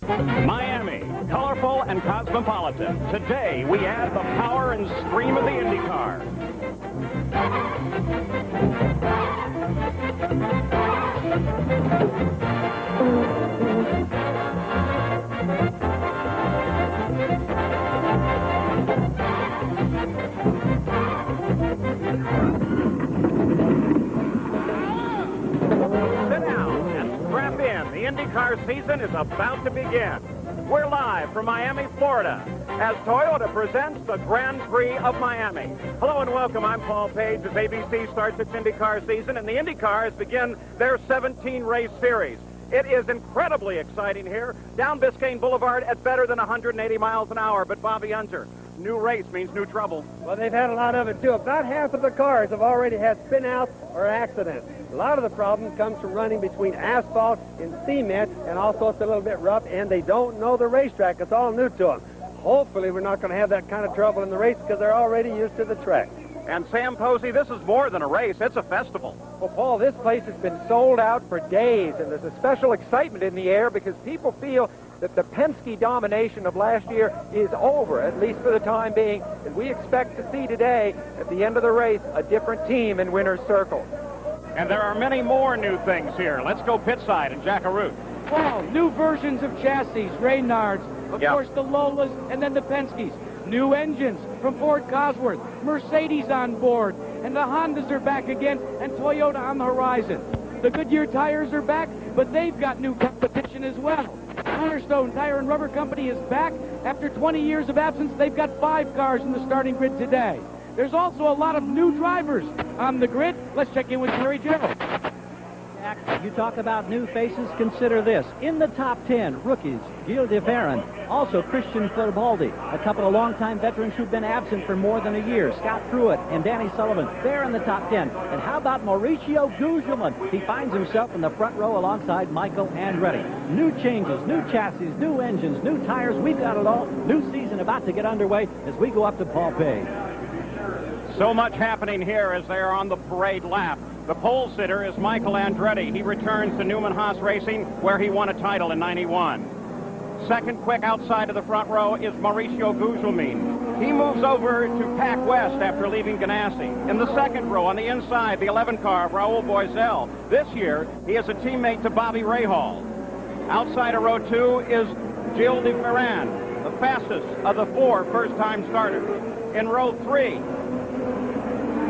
Miami, colorful and cosmopolitan. Today, we add the power and scream of the IndyCar. Sit down and strap in. The IndyCar season is about to begin. We're live from Miami, Florida, as Toyota presents the Grand Prix of Miami. Hello and welcome. I'm Paul Page as ABC starts its IndyCar season, and the IndyCars begin their 17-race series. It is incredibly exciting here down Biscayne Boulevard at better than 180 miles an hour. But Bobby Unser, new race means new trouble. Well, they've had a lot of it, too. About half of the cars have already had spin-outs or accidents. A lot of the problem comes from running between asphalt and cement, and also it's a little bit rough, and they don't know the racetrack. It's all new to them. Hopefully we're not going to have that kind of trouble in the race because they're already used to the track. And Sam Posey, this is more than a race. It's a festival. Well, Paul, this place has been sold out for days, and there's a special excitement in the air because people feel that the Penske domination of last year is over, at least for the time being, and we expect to see today, at the end of the race, a different team in winner's circle. And there are many more new things here. Let's go pit side and Jack Arute. Wow, new versions of chassis, Reynards, of course the Lolas, and then the Penskes. New engines from Ford Cosworth, Mercedes on board, and the Hondas are back again, and Toyota on the horizon. The Goodyear tires are back, but they've got new competition as well. Firestone Tire and Rubber Company is back. After 20 years of absence, they've got 5 cars in the starting grid today. There's also a lot of new drivers on the grid. Let's check in with Terry Gerald. Jack, you talk about new faces, consider this. In the top 10, rookies, Gil de Ferran, also Christian Fittipaldi, a couple of longtime veterans who've been absent for more than a year, Scott Pruitt and Danny Sullivan, they're in the top 10. And how about Mauricio Gugelmin? He finds himself in the front row alongside Michael Andretti. New changes, new chassis, new engines, new tires, we've got it all. New season about to get underway as we go up to Paul Page. So much happening here as they are on the parade lap. The pole sitter is Michael Andretti. He returns to Newman Haas Racing, where he won a title in '91. Second quick outside of the front row is Mauricio Gugelmin. He moves over to Pac West after leaving Ganassi. In the second row on the inside, the 11 car of Raul Boisel. This year, he is a teammate to Bobby Rahal. Outside of row 2 is Gil de Ferran, the fastest of the 4 first-time starters. In row 3,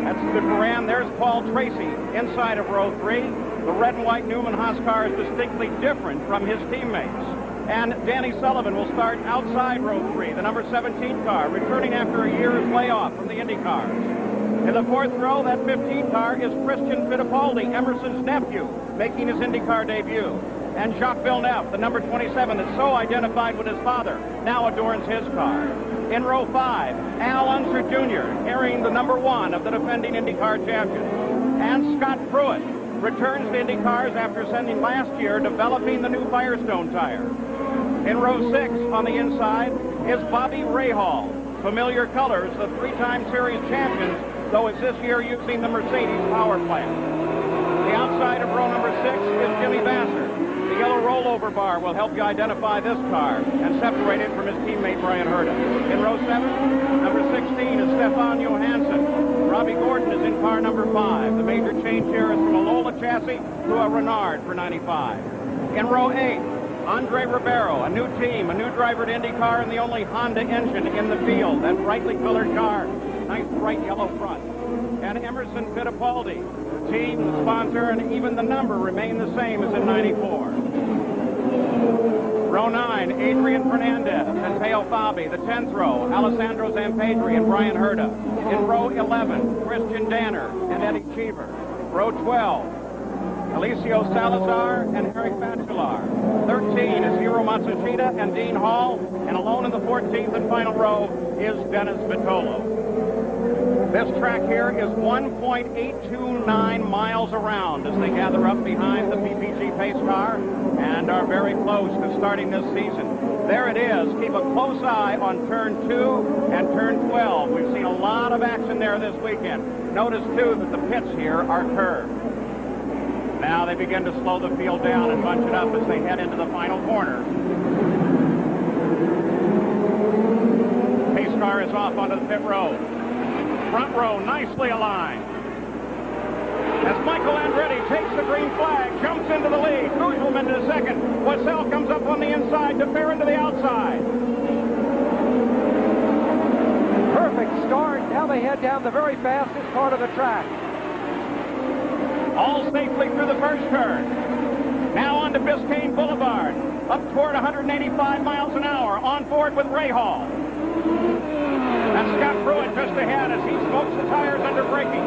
that's the Ferran. There's Paul Tracy inside of row 3. The red and white Newman Haas car is distinctly different from his teammates. And Danny Sullivan will start outside row 3, the number 17 car, returning after a year's layoff from the IndyCars. In the 4th row, that 15 car is Christian Fittipaldi, Emerson's nephew, making his IndyCar debut. And Jacques Villeneuve, the number 27 that's so identified with his father, now adorns his car. In row 5, Al Unser Jr., carrying the number 1 of the defending IndyCar champions. And Scott Pruitt returns to IndyCars after sending last year developing the new Firestone tire. In row 6, on the inside, is Bobby Rahal. Familiar colors, the 3-time series champions, though it's this year using the Mercedes power plant. The outside of row number 6 is Jimmy Vasser. The yellow rollover bar will help you identify this car and separate it from his teammate Brian Herta. In row 7, number 16 is Stefan Johansson. Robbie Gordon is in car number 5. The major change here is from a Lola chassis to a Renard for 95. In row 8, Andre Ribeiro, a new team, a new driver to IndyCar, and the only Honda engine in the field. That brightly colored car, nice bright yellow front. And Emerson Fittipaldi, the team, the sponsor, and even the number remain the same as in '94. Row 9, Adrian Fernandez and Peo Fabi. The 10th row, Alessandro Zampedri and Brian Herta. In row 11, Christian Danner and Eddie Cheever. Row 12, Alicio Salazar and Eric Bachelard. 13 is Hiro Matsushita and Dean Hall. And alone in the 14th and final row is Dennis Vitolo. This track here is 1.829 miles around as they gather up behind the PPG pace car and are very close to starting this season. There it is. Keep a close eye on turn 2 and turn 12. We've seen a lot of action there this weekend. Notice, too, that the pits here are curved. Now they begin to slow the field down and bunch it up as they head into the final corner. Pace car is off onto the pit road. Front row nicely aligned. As Michael Andretti takes the green flag, jumps into the lead. Guzman into second. Wassell comes up on the inside. DeFer into the outside. Perfect start. Now they head down the very fastest part of the track. All safely through the first turn. Now on to Biscayne Boulevard. Up toward 185 miles an hour. On board with Rahal. And Scott Pruitt just ahead as he smokes the tires under braking.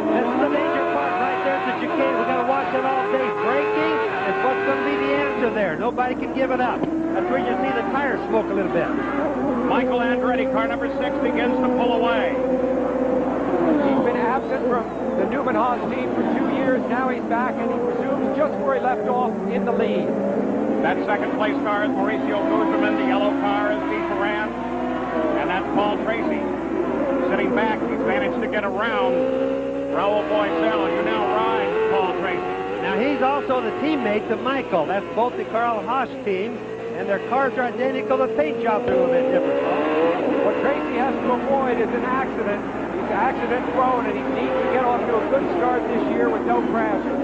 This is the major part right there at the chicane. We're going to watch it all day. Braking is what's going to be the answer there. Nobody can give it up. That's where you see the tires smoke a little bit. Michael Andretti, car number 6, begins to pull away. He's been absent from the Newman Haas team for 2 years. Now he's back, and he resumes just where he left off in the lead. That second place car is Mauricio Guzman. The yellow car is Pete Moran. And that's Paul Tracy. Sitting back, he's managed to get around Raul Boisel. You now ride with Paul Tracy. Now he's also the teammate of Michael. That's both the Carl Haas team, and their cars are identical. The paint jobs are a little bit different. What Tracy has to avoid is an accident. He's accident prone, and he needs to get off to a good start this year with no crashes.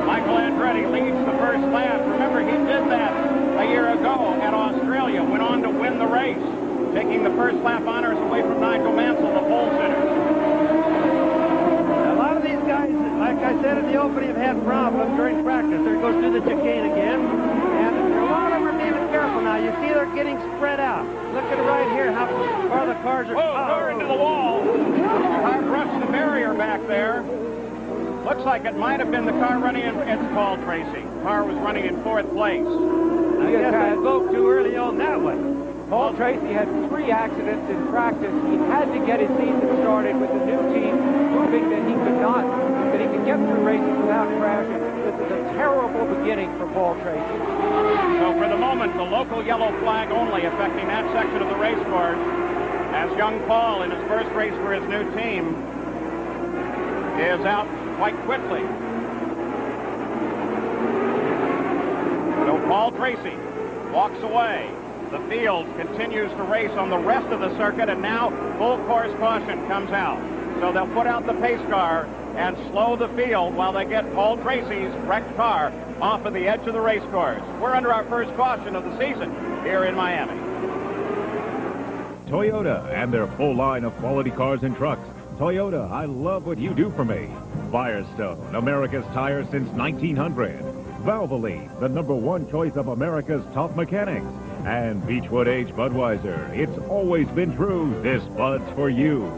Michael Andretti leads the first lap. Remember, he did that a year ago at Australia. Went on to win the race, taking the first lap honors away from Nigel Mansell, the pole sitter. A lot of these guys, like I said in the opening, have had problems during practice. There goes through the chicane again. And a lot of them are being careful now. You see they're getting spread out. Look at right here how far the cars are. Car into the wall. Car brushed the barrier back there. Looks like it might have been the car running in. It's Paul Tracy. Car was running in 4th place. I guess I spoke too early on that one. Paul Tracy had 3 accidents in practice. He had to get his season started with the new team, proving that he could get through races without crashing. This is a terrible beginning for Paul Tracy. So for the moment, the local yellow flag only affecting that section of the race course, as young Paul in his first race for his new team is out quite quickly. So Paul Tracy walks away. The field continues to race on the rest of the circuit, and now full course caution comes out. So they'll put out the pace car and slow the field while they get Paul Tracy's wrecked car off of the edge of the race course. We're under our first caution of the season here in Miami. Toyota and their full line of quality cars and trucks. Toyota, I love what you do for me. Firestone, America's tire since 1900. Valvoline, the #1 choice of America's top mechanics. And Beechwood Age Budweiser, it's always been true, this Bud's for you.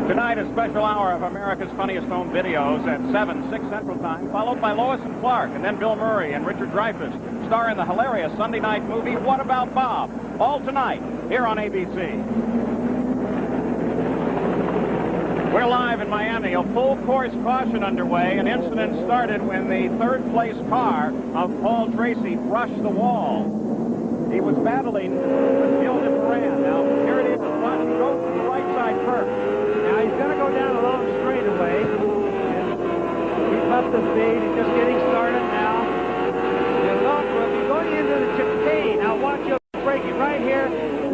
Tonight, a special hour of America's Funniest Home Videos at 7, 6 Central Time, followed by Lois and Clark, and then Bill Murray and Richard Dreyfuss star in the hilarious Sunday night movie, What About Bob? All tonight, here on ABC. We're live in Miami. A full course caution underway. An incident started when the 3rd place car of Paul Tracy brushed the wall. He was battling with Gilda Moran. Now, here it is. He goes to the right side first. Now he's going to go down a long straightaway. And he's up the speed. He's just getting started now. And look, we'll be going into the chicane. Now watch him braking right here.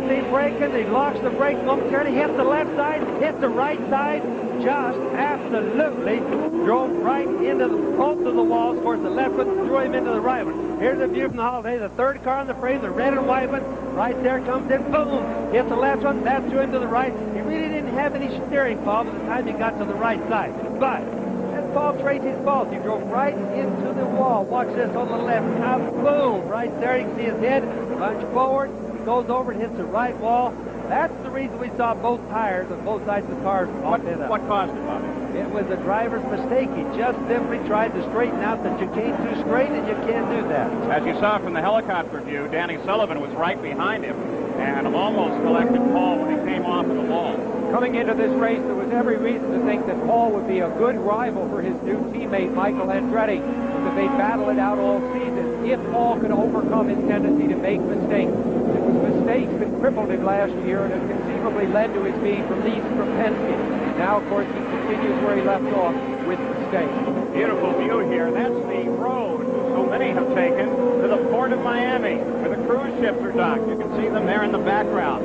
He's braking. He locks the brake momentarily. Hits the left side. Hits the right side. Just absolutely drove right into both of the walls towards the left one, threw him into the right one. Here's a view from the holiday. The 3rd car on the frame, the red and white one. Right there comes in. Boom. Hits the left one. That threw him to the right. He really didn't have any steering, Paul, by the time he got to the right side. But that's Paul Tracy's fault. He drove right into the wall. Watch this on the left. Now, boom. Right there. You can see his head punch forward. Goes over and hits the right wall. That's the reason we saw both tires on both sides of the car. What caused it, Bobby? It was the driver's mistake. He just simply tried to straighten out the chicane too straight, and you can't do that. As you saw from the helicopter view, Danny Sullivan was right behind him and almost collected Paul when he came off of the wall. Coming into this race, there was every reason to think that Paul would be a good rival for his new teammate, Michael Andretti, because they'd battle it out all season if Paul could overcome his tendency to make mistakes. It was mistakes that crippled him last year and have conceivably led to his being released from Penske. Now, of course, he continues where he left off with mistakes. Beautiful view here. That's the road so many have taken to the port of Miami, where the cruise ships are docked. You can see them there in the background.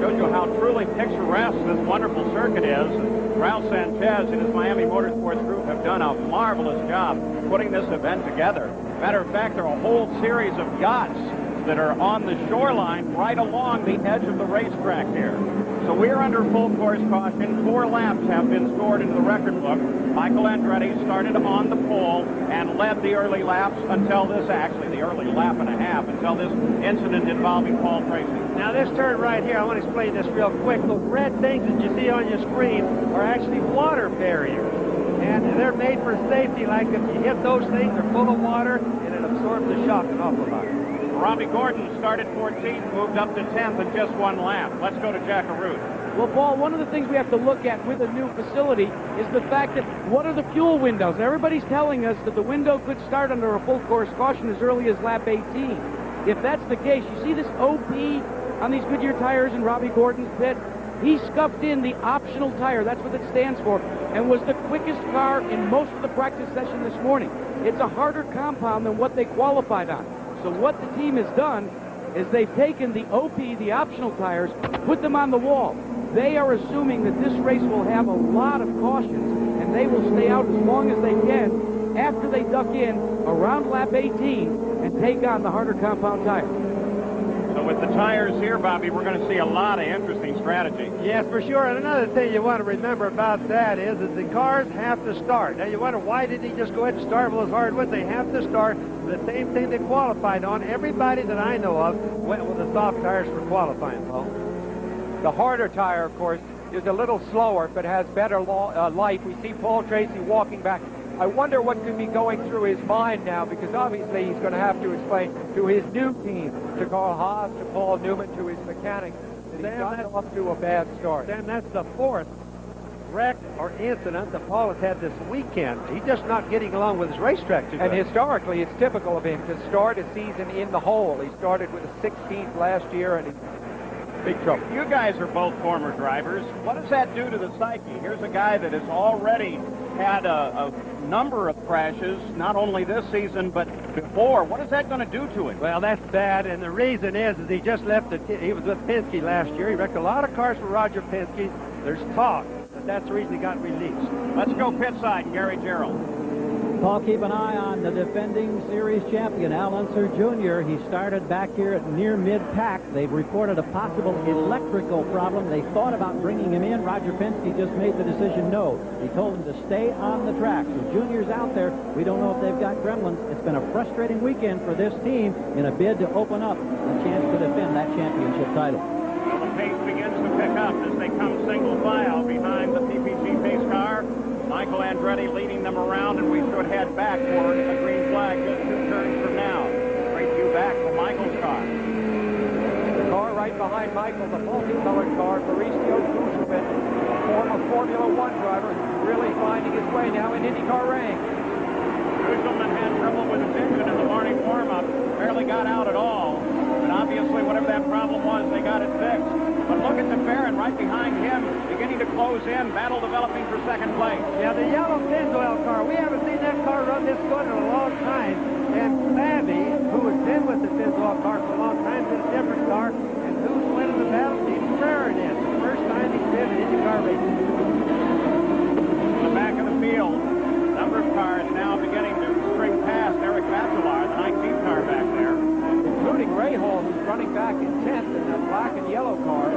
Shows you how truly picturesque this wonderful circuit is. Ralph Sanchez and his Miami Motorsports group have done a marvelous job putting this event together. Matter of fact, there are a whole series of yachts that are on the shoreline right along the edge of the racetrack here. So we are under full course caution. 4 laps have been scored into the record book. Michael Andretti started on the pole and led the early laps until this, actually the early lap and a half, until this incident involving Paul Tracy. Now this turn right here, I want to explain this real quick. Those red things that you see on your screen are actually water barriers. And they're made for safety, like if you hit those things, they're full of water and it absorbs the shock an awful lot. Robbie Gordon started 14th, moved up to 10th in just 1 lap. Let's go to Jack Arute. Well, Paul, one of the things we have to look at with a new facility is the fact that what are the fuel windows? Now, everybody's telling us that the window could start under a full course caution as early as lap 18. If that's the case, you see this OP on these Goodyear tires in Robbie Gordon's pit? He scuffed in the optional tire, that's what it stands for, and was the quickest car in most of the practice session this morning. It's a harder compound than what they qualified on. So what the team has done is they've taken the OP, the optional tires, put them on the wall. They are assuming that this race will have a lot of cautions, and they will stay out as long as they can after they duck in around lap 18 and take on the harder compound tire. So with the tires here, Bobby, we're going to see a lot of interesting strategy. Yes, for sure. And another thing you want to remember about that is that the cars have to start. Now, you wonder, why didn't he just go ahead and start with his hardwood? They have to start with the same thing they qualified on. Everybody that I know of went with the soft tires for qualifying, Paul. The harder tire, of course, is a little slower, but has better life. We see Paul Tracy walking back. I wonder what could be going through his mind now, because obviously he's going to have to explain to his new team, to Carl Haas, to Paul Newman, to his mechanics, that he's gotten off to a bad start. Sam, that's the 4th wreck or incident that Paul has had this weekend. He's just not getting along with his racetrack too good. And historically, it's typical of him to start a season in the hole. He started with a 16th last year, and he's big trouble. You guys are both former drivers. What does that do to the psyche? Here's a guy that has already had a number of crashes, not only this season, but before. What is that going to do to him? Well, that's bad, and the reason is he just left he was with Penske last year. He wrecked a lot of cars for Roger Penske. There's talk that that's the reason he got released. Let's go pit side and Gary Gerald. Paul, keep an eye on the defending series champion, Al Unser Jr. He started back here at near mid-pack. They've reported a possible electrical problem. They thought about bringing him in. Roger Penske just made the decision no. He told him to stay on the track. So Junior's out there. We don't know if they've got gremlins. It's been a frustrating weekend for this team in a bid to open up a chance to defend that championship title. Well, the pace begins to pick up as they come single file behind the PPG pace car. Michael Andretti leading them around, and we should head back for a green flag just 2 turns from now. Great view back for Michael's car. The car right behind Michael, the multicolored car, Mauricio Gugelmin, a former Formula One driver who's really finding his way now in IndyCar ranks. Gugelmin had trouble with his engine in the morning warm-up, barely got out at all. But obviously, whatever that problem was, they got it fixed. But look at the Baron right behind him, beginning to close in, battle developing for second place. Yeah, the yellow Pennzoil car, we haven't seen that car run this good in a long time. And Babby, who has been with the Pennzoil car for a long time, is in a different car. And who's winning the battle? Steve Ferrer is. The first time he's been in IndyCar racing. In the back of the field, a number of cars now beginning to string past Eric Bachelard, the 19th car back there. Including Ray Hall, who's running back in 10th in the black and yellow car.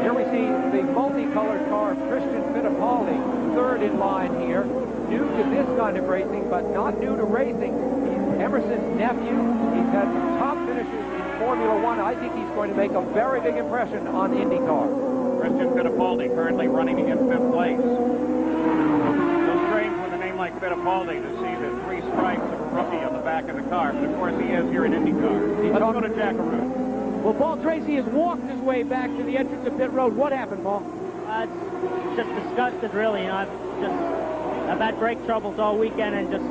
Here we see the multicolored car of Christian Fittipaldi, 3rd in line here. New to this kind of racing, but not new to racing. He's Emerson's nephew. He's had some top finishes in Formula One. I think he's going to make a very big impression on IndyCar. Christian Fittipaldi currently running in 5th place. So strange with a name like Fittipaldi to see the 3 stripes of a rookie on the back of the car, but of course he is here in IndyCar. Let's go to Jack Arute. Well, Paul Tracy has walked his way back to the entrance of pit road. What happened, Paul? It's just disgusted, really. I've had brake troubles all weekend, and just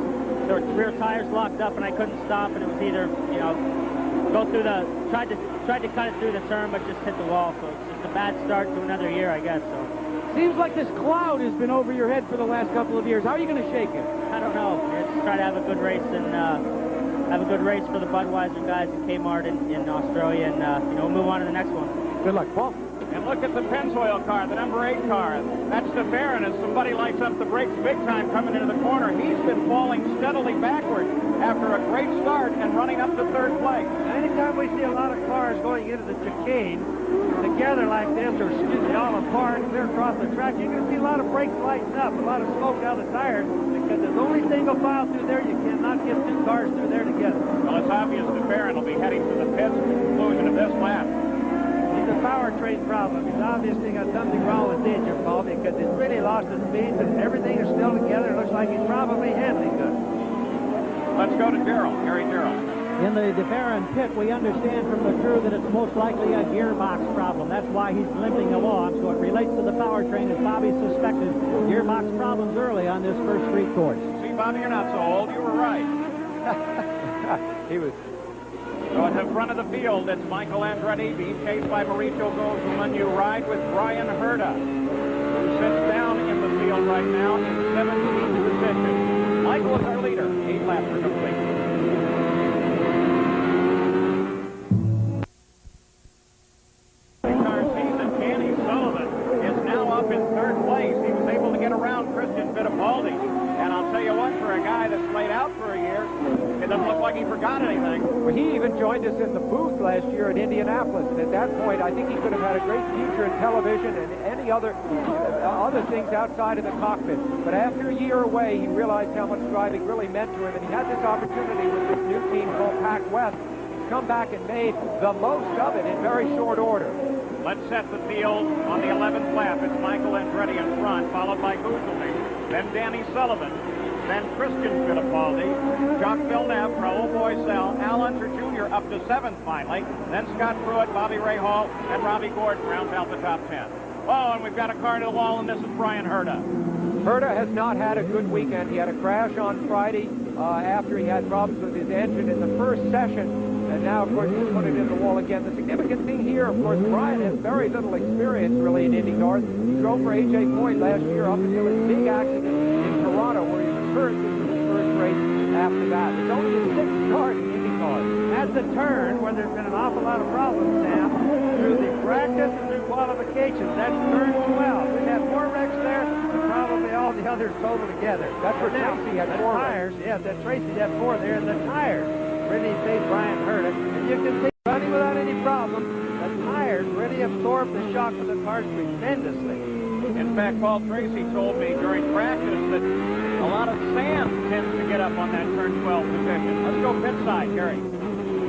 the rear tires locked up, and I couldn't stop. And it was either, go through tried to cut it through the turn, but just hit the wall. So it's just a bad start to another year, I guess. So seems like this cloud has been over your head for the last couple of years. How are you going to shake it? I don't know. It's try to have a good race and have a good race for the Budweiser guys at Kmart in Australia, and we'll move on to the next one. Good luck, Paul. And look at the Pennzoil car, the number 8 car. That's DeFerrin as somebody lights up the brakes big time coming into the corner. He's been falling steadily backward after a great start and running up to 3rd place. Anytime we see a lot of cars going into the chicane together like this, or excuse me, all apart, clear across the track, you're going to see a lot of brakes lighting up, a lot of smoke out of the tires, because there's only single file through there. You cannot get 2 cars through there together. Well, it's obvious DeFerrin will be heading to the pits at the conclusion of this lap. It's a powertrain problem. He's obviously got something wrong with the engine, Paul, because it's really lost the speed, but everything is still together. It looks like he's probably handling good. Let's go to Gerald, Gary Gerald. In the DeFerrin pit, we understand from the crew that it's most likely a gearbox problem. That's why he's limping along, so it relates to the powertrain, as Bobby suspected gearbox problems early on this first street course. See, Bobby, you're not so old. You were right. He was. So at the front of the field, it's Michael Andretti being chased by Mauricio Gozum. You ride with Brian Herta, who sits down in the field right now in 17th position. Michael is our leader. 8 laps are complete. Danny Sullivan is now up in 3rd place. He was able to get around Christian Fittipaldi. And I'll tell you what, for a guy that's played out for a year, it doesn't look like he forgot anything. Well, he even joined us in the booth last year at Indianapolis, and at that point, I think he could have had a great future in television and any other things outside of the cockpit. But after a year away, he realized how much driving really meant to him, and he had this opportunity with this new team called Pac West. He's come back and made the most of it in very short order. Let's set the field on the 11th lap. It's Michael Andretti in front, followed by Guzman, then Danny Sullivan, then Christian Fittipaldi, Jacques Villeneuve, Raoul Boisel, Al Unser Jr. up to 7th finally, then Scott Pruitt, Bobby Ray Hall, and Robbie Gordon rounds out the top 10. Oh, and we've got a car to the wall, and this is Brian Herta. Herta has not had a good weekend. He had a crash on Friday after he had problems with his engine in the first session. And now, of course, he's put it in the wall again. The significant thing here, of course, Brian has very little experience, really, in IndyCar. He drove for A.J. Foyt last year up until his big accident in Toronto, where he was hurt in his first race after that. It's only his 6th start in IndyCar. At the turn, where there's been an awful lot of problems, Sam, through the practice and through qualifications, that's turned 12. We've had more wrecks there than probably all the others total together. That's where Tracy had 4 tires. Yes, that Tracy had 4 there, and the tires really saved Brian Herta. And you can see, running without any problem, the tires really absorbed the shock of the cars tremendously. In fact, Paul Tracy told me during practice that a lot of sand tends to get up on that turn 12 position. Let's go pit side, Gary.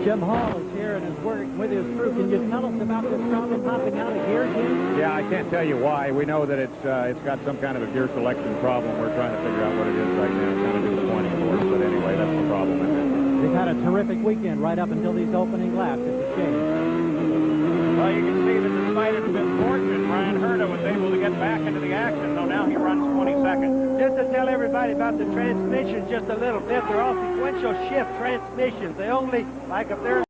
Jim Hall is here and is working with his crew. Can you tell us about this problem popping out of gear, Jim? Yeah, I can't tell you why. We know that it's got some kind of a gear selection problem. We're trying to figure out what it is right now. It's kind of disappointing for us, but anyway, that's the problem. They've had a terrific weekend right up until these opening laps. It's a shame. Well, you can see that despite his misfortune, Brian Herta was able to get back into the action, though now he runs 22nd. Just to tell everybody about the transmissions just a little bit, they're all sequential shift transmissions. They only, like if they're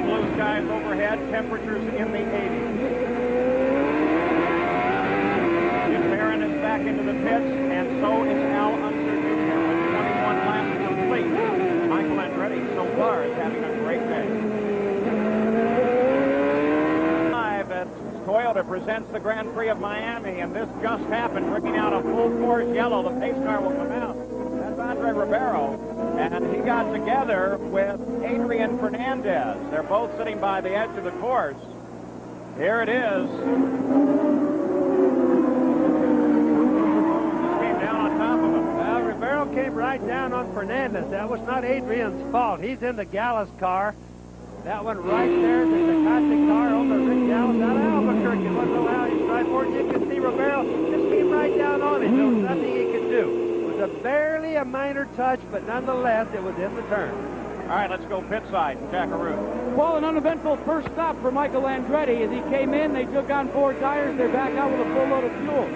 Beautiful blue skies overhead, temperatures in the 80s. Aaron is back into the pits, and so is Al Unser Jr. with 21 laps complete. Michael Andretti so far is having a great day. Live at Toyota presents the Grand Prix of Miami, and this just happened, bringing out a full course yellow. The pace car will come out. That's Andre Ribeiro, and he got together with Adrian Fernandez. They're both sitting by the edge of the course. Here it is. Ribeiro came right down on Fernandez. That was not Adrian's fault. He's in the Gallus car. That one right there, the Tecate car over Rick Gallus out of Albuquerque. It wasn't allowed his drive forward. You can see Ribeiro just came right down on him. There was nothing he could do. It was barely a minor touch, but nonetheless, it was in the turn. All right, let's go pit side. Jackaroo. Well, an uneventful first stop for Michael Andretti. As he came in, they took on 4 tires. They're back out with a full load of fuel.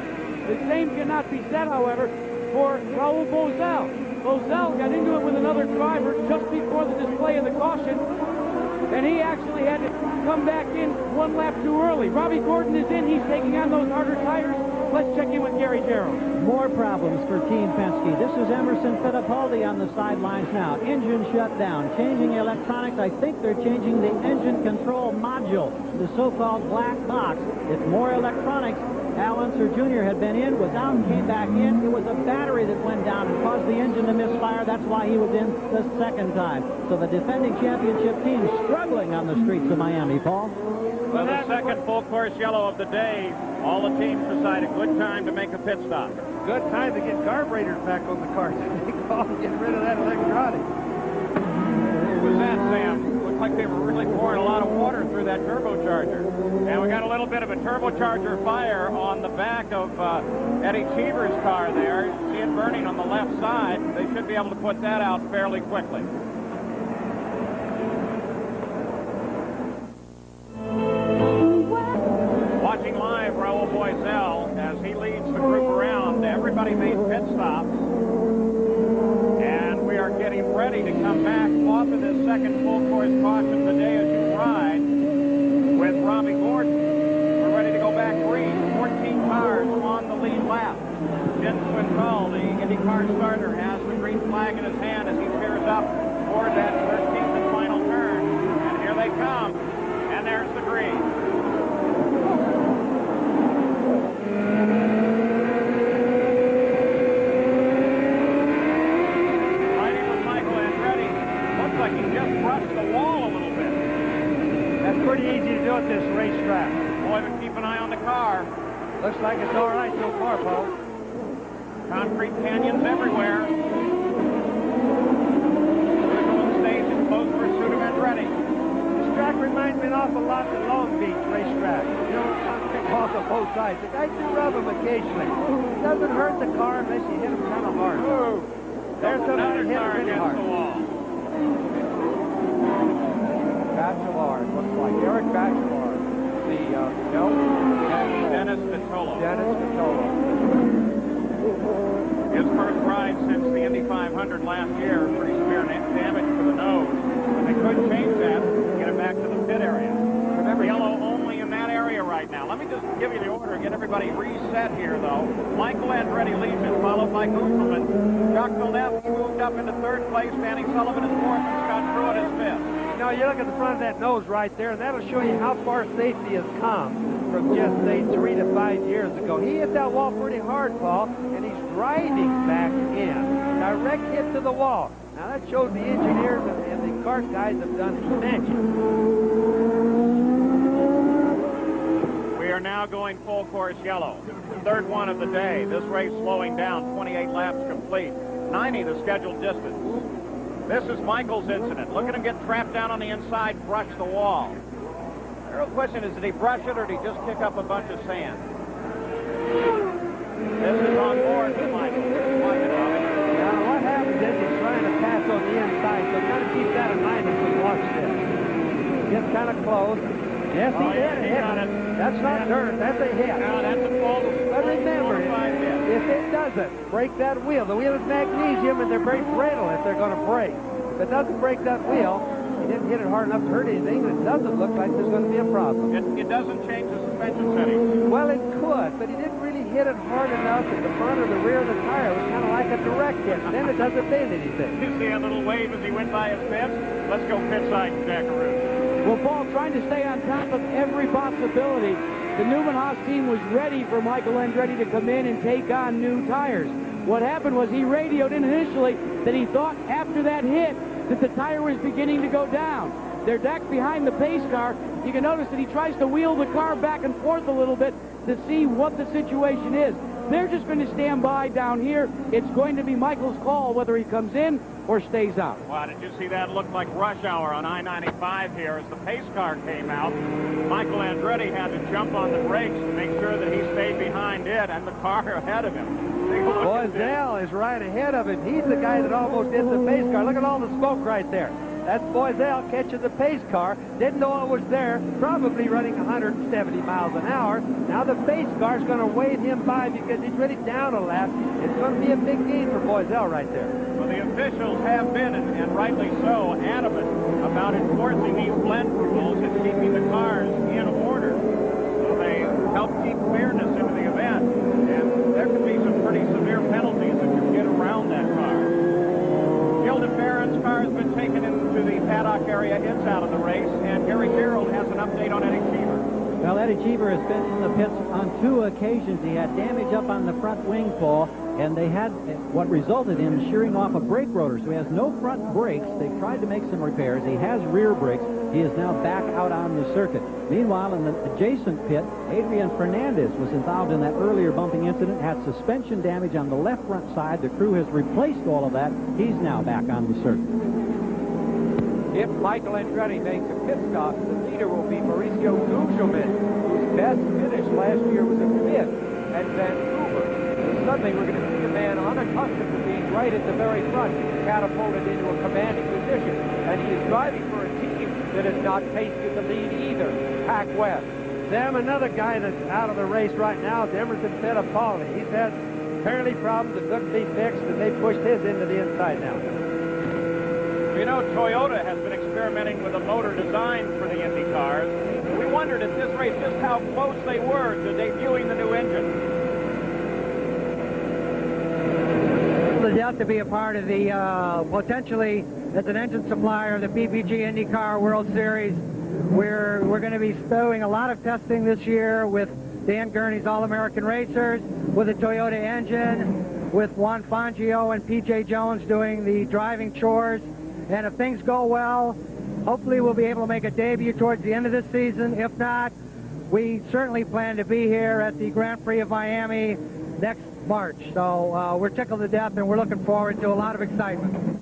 The same cannot be said, however, for Raul Boesel. Boesel got into it with another driver just before the display of the caution, and he actually had to come back in 1 lap too early. Robbie Gordon is in. He's taking on those harder tires. Let's check in with Gary Gerald. More problems for Team Penske. This is Emerson Fittipaldi on the sidelines now. Engine shut down. Changing electronics. I think they're changing the engine control module, the so-called black box. It's more electronics. Al Unser Jr. had been in, was out, came back in. It was a battery that went down and caused the engine to misfire. That's why he was in the second time. So the defending championship team struggling on the streets of Miami, Paul. Well, the second full course yellow of the day. All the teams decide a good time to make a pit stop. Good time to get carburetors back on the cars. They call getting rid of that electronic. What was that, Sam? Looked like they were really pouring a lot of water through that turbocharger. And we got a little bit of a turbocharger fire on the back of Eddie Cheever's car there. You see it burning on the left side. They should be able to put that out fairly quickly. Watching live, Raul Boesel, as he leads the group around. Everybody made pit stops. And we are getting ready to come back off of this second full course caution today as you ride with Robbie Gordon. We're ready to go back green. 14 cars on the lead lap. Jens Swinthal, the IndyCar starter, has the green flag in his hand as he cheers up toward that 13th and final turn. And here they come. And there's the green. Like he just brushed the wall a little bit. That's pretty easy to do at this racetrack. Boy, but keep an eye on the car. Looks like it's all right so far, Paul. Concrete canyons everywhere. Critical stage in close pursuit of Andretti. This track reminds me an awful lot of Long Beach racetrack. You know, concrete walls on both sides. The guys do rub them occasionally. It doesn't hurt the car unless you hit them kind of hard. Ooh. There's somebody hit really hard. The wall. Bachelard, looks like Eric Bachelard. Dennis Vitolo. Dennis Vitolo. His first ride since the Indy 500 last year. Pretty severe damage to the nose. But they could change that and get him back to the pit area. Remember, yellow only in that area right now. Let me just give you the order, get everybody reset here, though. Michael Andretti leads it, followed by Gooselman. Jacques Villeneuve moved up into third place. Danny Sullivan is fourth, and Scott Pruitt is fifth. Now, you look at the front of that nose right there, and that'll show you how far safety has come from just, say, 3 to 5 years ago. He hit that wall pretty hard, Paul, and he's driving back in. Direct hit to the wall. Now, that shows the engineers and the kart guys have done extension. We are now going full course yellow. Third one of the day. This race slowing down, 28 laps complete. 90 the scheduled distance. This is Michael's incident. Look at him get trapped down on the inside, brush the wall. The real question is, did he brush it or did he just kick up a bunch of sand? This is on board with Michael. Now, what happens is he's trying to pass on the inside, so got to keep that in mind as we watch this. Gets kind of close. Yes, he did. He got it. That's not dirt. That's a hit. No, that's a full. But remember, if it doesn't break that wheel, the wheel is magnesium, and they're very brittle if they're going to break. If it doesn't break that wheel, He didn't hit it hard enough to hurt anything, and it doesn't look like there's going to be a problem. It doesn't change the suspension setting. Well, it could, but he didn't really hit it hard enough at the front or the rear of the tire. It was kind of like a direct hit, and then it doesn't bend anything. You see a little wave as he went by his pits? Let's go pit side, Jackaroo. Well, Paul, trying to stay on top of every possibility, the Newman Haas team was ready for Michael Andretti to come in and take on new tires. What happened was he radioed in initially that he thought after that hit that the tire was beginning to go down. They're back behind the pace car. You can notice that he tries to wheel the car back and forth a little bit to see what the situation is. They're just going to stand by down here. It's going to be Michael's call whether he comes in or stays out. Wow, did you see that? Looked like rush hour on I-95 here as the pace car came out. Michael Andretti had to jump on the brakes to make sure that he stayed behind it and the car ahead of him. Boiselle is right ahead of him. He's the guy that almost hit the pace car. Look at all the smoke right there. That's Boiselle catching the pace car. Didn't know it was there. Probably running 170 miles an hour. Now the pace car is going to wave him by because he's really down a lap. It's going to be a big gain for Boiselle right there. Well, the officials have been, and rightly so, adamant about enforcing these blend rules and keeping the cars in order. So they help keep fairness into the event. And there could be some pretty severe penalties if you get around that car. Gilda Farron's car has been taken into the paddock area. It's out of the race. And Gary Gerald has an update on Eddie Cheever. Well, Eddie Cheever has been in the pits on 2 occasions. He had damage up on the front wing, Paul, and they had what resulted in shearing off a brake rotor. So he has no front brakes. They've tried to make some repairs. He has rear brakes. He is now back out on the circuit. Meanwhile, in the adjacent pit, Adrian Fernandez was involved in that earlier bumping incident, had suspension damage on the left front side. The crew has replaced all of that. He's now back on the circuit. If Michael Andretti makes a pit stop, the leader will be Mauricio Gugelmin, whose best finish last year was a 5th at Vancouver. So suddenly we're going to see a man unaccustomed to being right at the very front, catapulted into a commanding position. And he is driving for a team that has not tasted the lead either, Pac West. Sam, another guy that's out of the race right now is Emerson Fittipaldi. He's had apparently problems that couldn't be fixed, and they pushed his into the inside now. You know, Toyota has been experimenting with a motor designed for the Indy cars. We wondered at this race just how close they were to debuting the new engine. It's out to be a part of the, potentially, as an engine supplier, the PPG IndyCar World Series. We're going to be doing a lot of testing this year with Dan Gurney's All-American Racers, with a Toyota engine, with Juan Fangio and P.J. Jones doing the driving chores. And if things go well, hopefully we'll be able to make a debut towards the end of this season. If not, we certainly plan to be here at the Grand Prix of Miami next March. So we're tickled to death, and we're looking forward to a lot of excitement.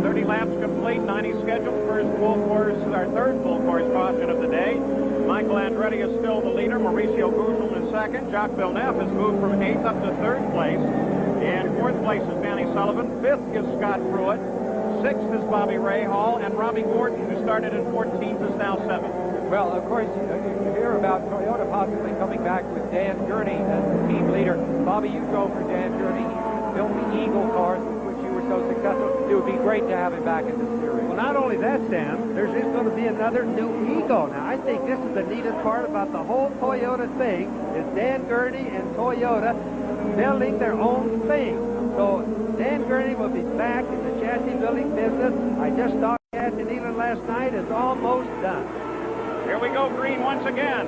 30 laps complete, 90 scheduled. First full course, our third full course caution of the day. Michael Andretti is still the leader. Mauricio Gugelmin is second. Jacques Villeneuve has moved from 8th up to 3rd place. And 4th place is Danny Sullivan. 5th is Scott Pruitt. 6th is Bobby Rahal. And Robbie Gordon, who started in 14th, is now 7th. Well, of course, you hear about Toyota possibly coming back with Dan Gurney as the team leader. Bobby, you drove for Dan Gurney. He built the Eagle cars with which you were so successful. It would be great to have him back in this series. Well, not only that, Sam, there's just going to be another new Eagle. Now, I think this is the neatest part about the whole Toyota thing, is Dan Gurney and Toyota building their own thing. So Dan Gurney will be back in the chassis building business. I just saw Cash in England last night. It's almost done. Here we go, green once again.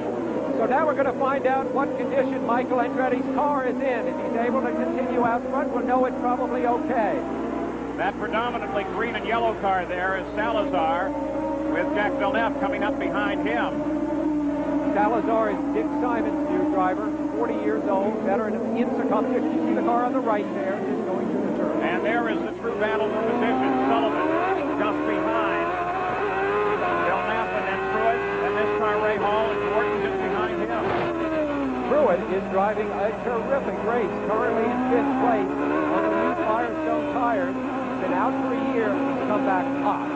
So now we're going to find out what condition Michael Andretti's car is in. If he's able to continue out front, we'll know it's probably okay. That predominantly green and yellow car there is Salazar, with Jack Villeneuve coming up behind him. Salazar is Dick Simon's new driver, 40 years old, veteran of the IMSA competition. You see the car on the right there, just going through the turn. And there is the true battle for position. Sullivan just behind Villeneuve, and then Pruitt, and this car Ray Hall and Gordon just behind him. Pruitt is driving a terrific race, currently in 5th place on the new Firestone tires. He's been out for a year, he's come back hot.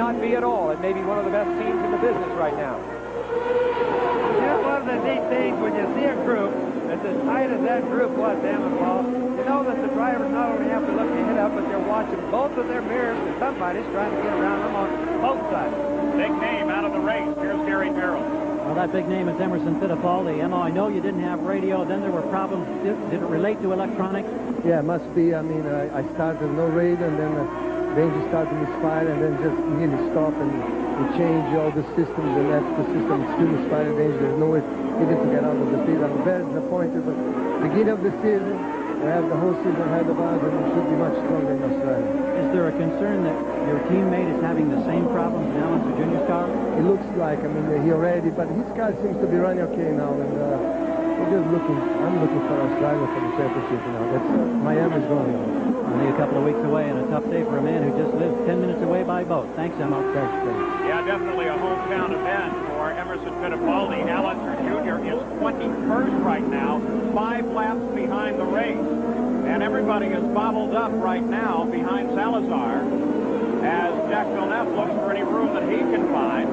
not be at all. It may be one of the best teams in the business right now. You know, one of the neat things when you see a group that's as tight as that group was, Sam and Paul, you know that the drivers not only have to look ahead up, but they're watching both of their mirrors, and somebody's trying to get around them on both sides. Big name out of the race. Here's Gary Merrill. Well, that big name is Emerson Fittipaldi. Emma, I know you didn't have radio. Then there were problems. Did it relate to electronics? Yeah, it must be. I mean, I started no radio, and then the engine started to misfire, and then just nearly stopped, and we changed all the systems, and that's the system. It's still misfiring the engine. There's no way even to get out of the pit. I'm very disappointed, but beginning of the season, we have the whole season ahead of us, and we should be much stronger in Australia. Is there a concern that your teammate is having the same problems in Alan Jr.'s car? It looks like, I mean, he already, but his car seems to be running okay now, and we're just looking. I'm looking for Australia for the championship now. That's Miami's going on. Only a couple of weeks away, and a tough day for a man who just lives 10 minutes away by boat. Thanks, Emma. Thanks. Yeah, definitely a hometown event for Emerson Fittipaldi. Alan Jr. is 21st right now, 5 laps behind the race. And everybody is bottled up right now behind Salazar as Jack Villeneuve looks for any room that he can find.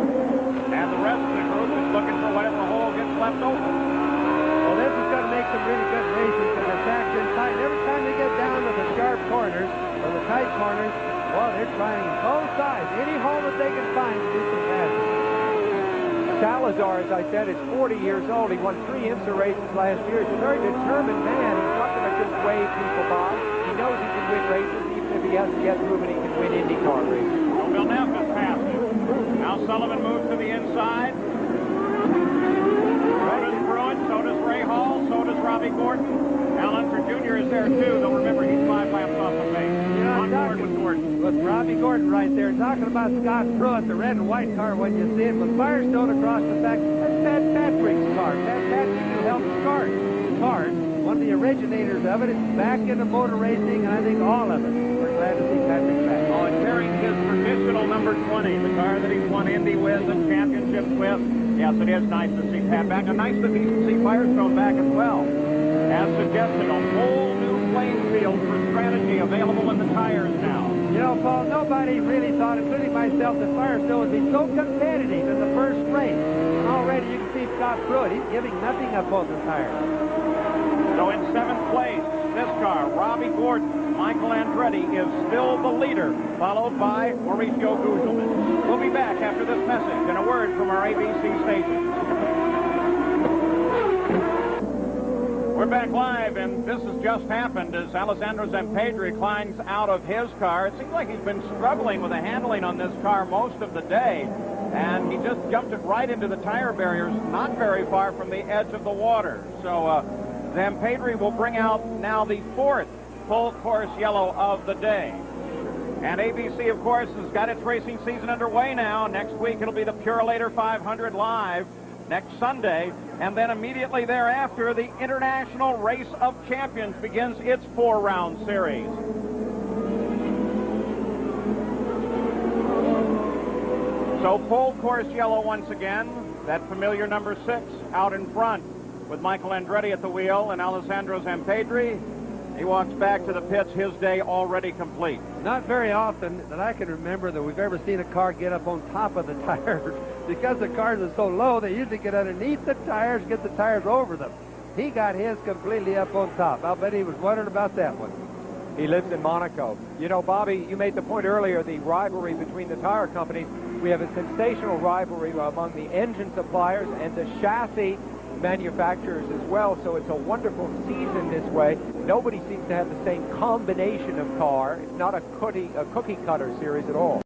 And the rest of the group is looking for whatever hole gets left open. Well, this is going to make some really good racing because the track's in tight. Every time they get down to the sharp corners or the tight corners, well, they're trying both sides. Any hole that they can find to do some passing. Salazar, as I said, is 40 years old. He won 3 IMSA races last year. He's a very determined man. He's not going to just wave people by. He knows he can win races, even if he hasn't yet proven he can win IndyCar races. Well, Villeneuve just passed him. Now Sullivan moves to the inside. So does Pruitt, so does Ray Hall, so does Robbie Gordon. Alan Jr. is there, too, though remember, he's 5 laps off the pace. On board with Gordon. With Robbie Gordon right there, talking about Scott Pruitt, the red and white car when you see it, with Firestone across the back. That's Pat Patrick's car. Pat Patrick who helped start cars. One of the originators of it. It's back into motor racing, and I think all of it. We're glad to see Patrick back. Oh, and carrying his traditional number 20, the car that he's won Indy with and championships with. Yes, it is nice to see Pat back, and nice that he can see Firestone back as well. As suggested, a whole new playing field for strategy available in the tires now. You know, Paul, nobody really thought, including myself, that Firestone would be so competitive in the first race. And already you can see Scott Pruitt. He's giving nothing up on the tires. So in 7th place, this car, Robbie Gordon, Michael Andretti is still the leader, followed by Mauricio Gugelmin. We'll be back after this message and a word from our ABC station. We're back live, and this has just happened as Alessandro Zampedri climbs out of his car. It seems like he's been struggling with the handling on this car most of the day, and he just jumped it right into the tire barriers, not very far from the edge of the water. So Zampedri will bring out now the 4th full course yellow of the day. And ABC, of course, has got its racing season underway now. Next week, it'll be the Purolator 500 live next Sunday, and then immediately thereafter, the International Race of Champions begins its 4-round series. So full course yellow once again, that familiar number 6 out in front with Michael Andretti at the wheel and Alessandro Zampedri. He walks back to the pits, his day already complete. Not very often that I can remember that we've ever seen a car get up on top of the tires. Because the cars are so low, they usually get underneath the tires, get the tires over them. He got his completely up on top. I'll bet he was wondering about that one. He lives in Monaco. You know, Bobby, you made the point earlier, the rivalry between the tire companies. We have a sensational rivalry among the engine suppliers and the chassis manufacturers as well, so it's a wonderful season this way. Nobody seems to have the same combination of car. It's not a cookie cutter series at all.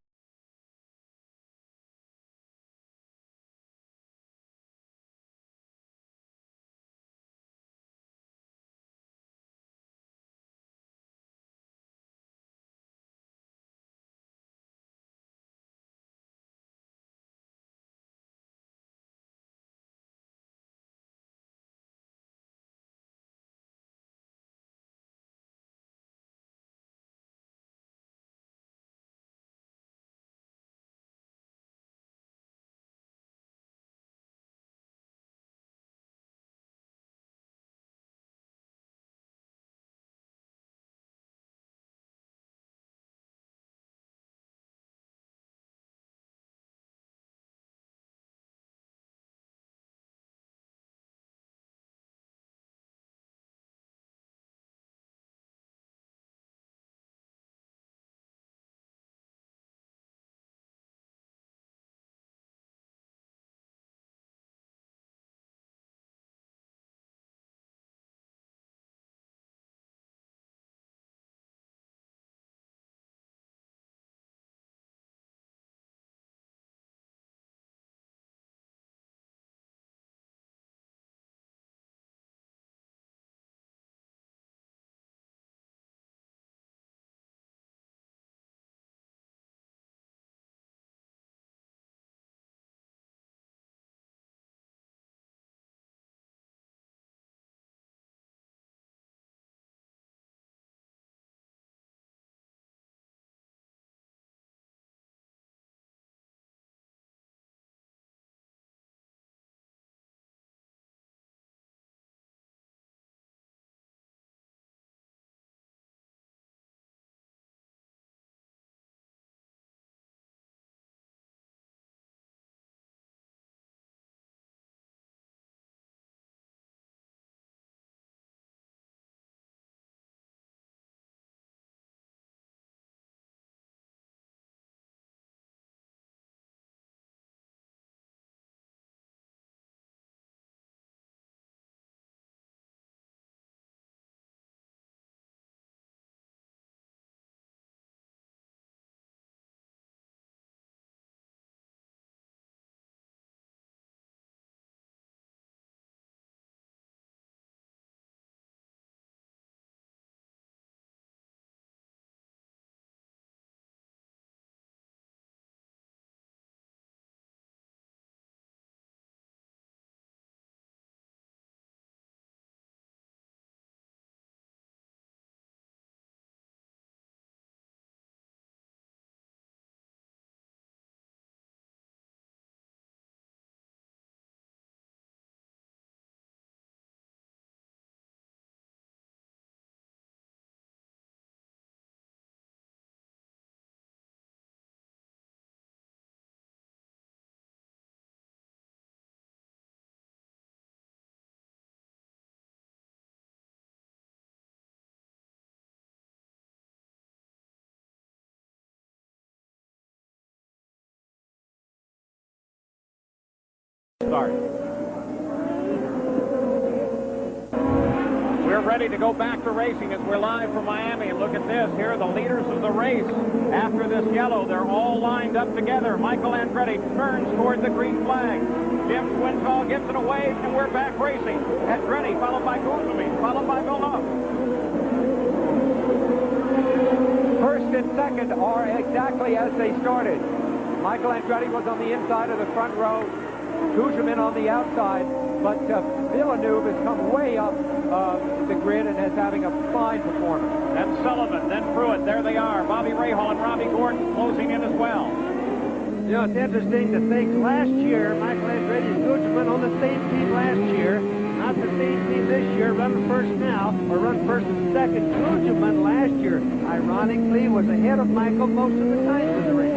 Start. We're ready to go back to racing as we're live from Miami. And look at this. Here are the leaders of the race. After this yellow, they're all lined up together. Michael Andretti turns toward the green flag. Jim Swinthal gives it away, and we're back racing. Andretti followed by Guzman, followed by Villeneuve. First and second are exactly as they started. Michael Andretti was on the inside of the front row. Guzman on the outside, but Villeneuve has come way up the grid and is having a fine performance. Then Sullivan, then Pruitt, there they are. Bobby Rahal and Robbie Gordon closing in as well. You know, it's interesting to think last year, Michael Andretti and Guzman on the same team last year, not the same team this year, running first now, or run first and second. Guzman last year, ironically, was ahead of Michael most of the time in the race.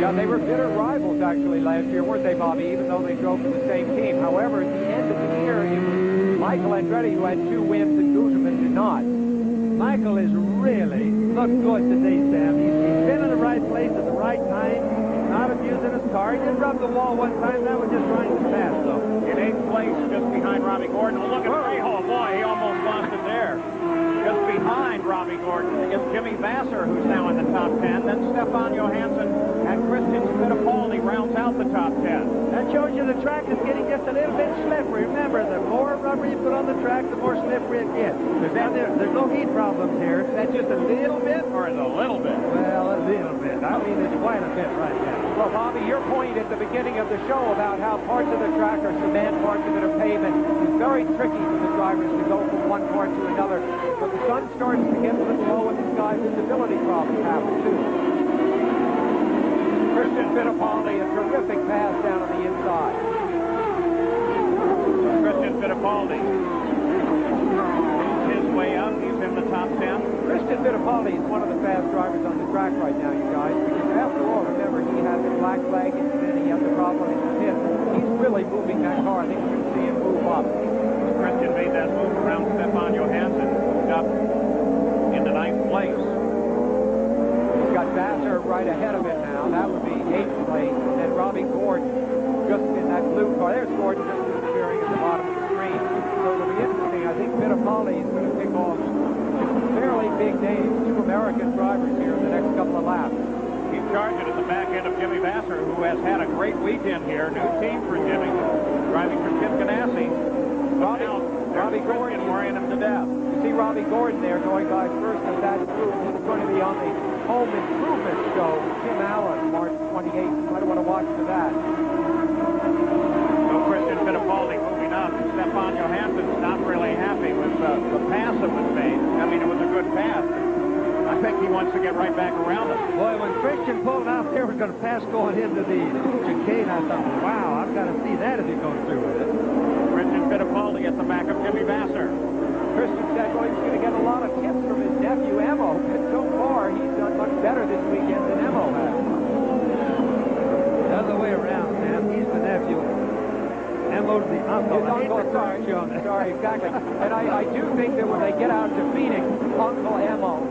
Yeah, they were bitter rivals actually last year, weren't they, Bobby, even though they drove for the same team. However, at the end of the year, it was Michael Andretti who had 2 wins and Guzman did not. Michael has really looked good today, Sam. He's been in the right place at the right time. He's not abusing his car. He did rub the wall one time. That was just trying to pass, though. In 8th place, just behind Robbie Gordon. Oh, look at Rahal. Boy, he almost lost it there. Just behind Robbie Gordon is Jimmy Vasser, who's now in the top 10. Then Stefan Johansson and Christian Fittipaldi rounds out the top 10. That shows you the track is getting just a little bit slippery. Remember, the more rubber you put on the track, the more slippery it gets. There's no heat problems here. Is that just a little bit? Or is it a little bit? Well, a little bit. I mean, it's quite a bit right now. Well, Bobby, your point at the beginning of the show about how parts of the track are cement, parts of it are pavement, is very tricky for the drivers to go from one part to another. But the sun starts to get a little low in the sky, visibility problems happen too. Christian Fittipaldi, a terrific pass down on the inside. Christian Fittipaldi. His way up, he's in the top 10. Christian Fittipaldi is one of the fast drivers on the track right now, you guys, because after all, remember, he had the black flag incident, he had the problem in his pit. He's really moving that car. I think we're going to see him move up. Christian made that move around Stefan Johansson, moved up into 9th place. He's got Vasser right ahead of him now. That would be 8th place. And then Robbie Gordon just in that blue car. There's Gordon just disappearing at the bottom of the screen. So it'll be interesting. I think Fittipaldi is going to pick off fairly big names, 2 American drivers here in the next couple of laps. He's charging at the back end of Jimmy Vasser, who has had a great weekend here. New team for Jimmy, driving for Chip Ganassi. Robbie Gordon worrying him to death. You see Robbie Gordon there going by first of that group. He's going to be on the Home Improvement Show with Tim Allen, March 28th. You might want to watch for that. So Christian Fittipaldi moving up. Stefan Johansson's not really happy with the pass that was made. I mean, it was a good pass. I think he wants to get right back around it. Boy, when Christian pulled out there, was going to pass going into the chicane, I thought, wow, I've got to see that if he goes through with it. Christian Fittipaldi at the back of Jimmy Vasser. Christian said, well, he's going to get a lot of tips from his nephew, Emo. And so far, he's done much better this weekend than Emo has. The other way around, Sam. He's the nephew. Emo's the uncle. His uncle, sorry, exactly. And I do think that when they get out to Phoenix, Uncle Emo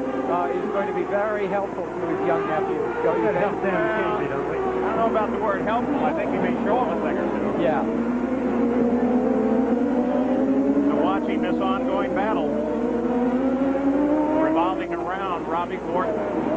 is going to be very helpful to his young nephew. So he's going to help them occasionally, don't we? I don't know about the word helpful. I think he may show him a thing or two. Yeah. Watching this ongoing battle, revolving around Robbie Gordon,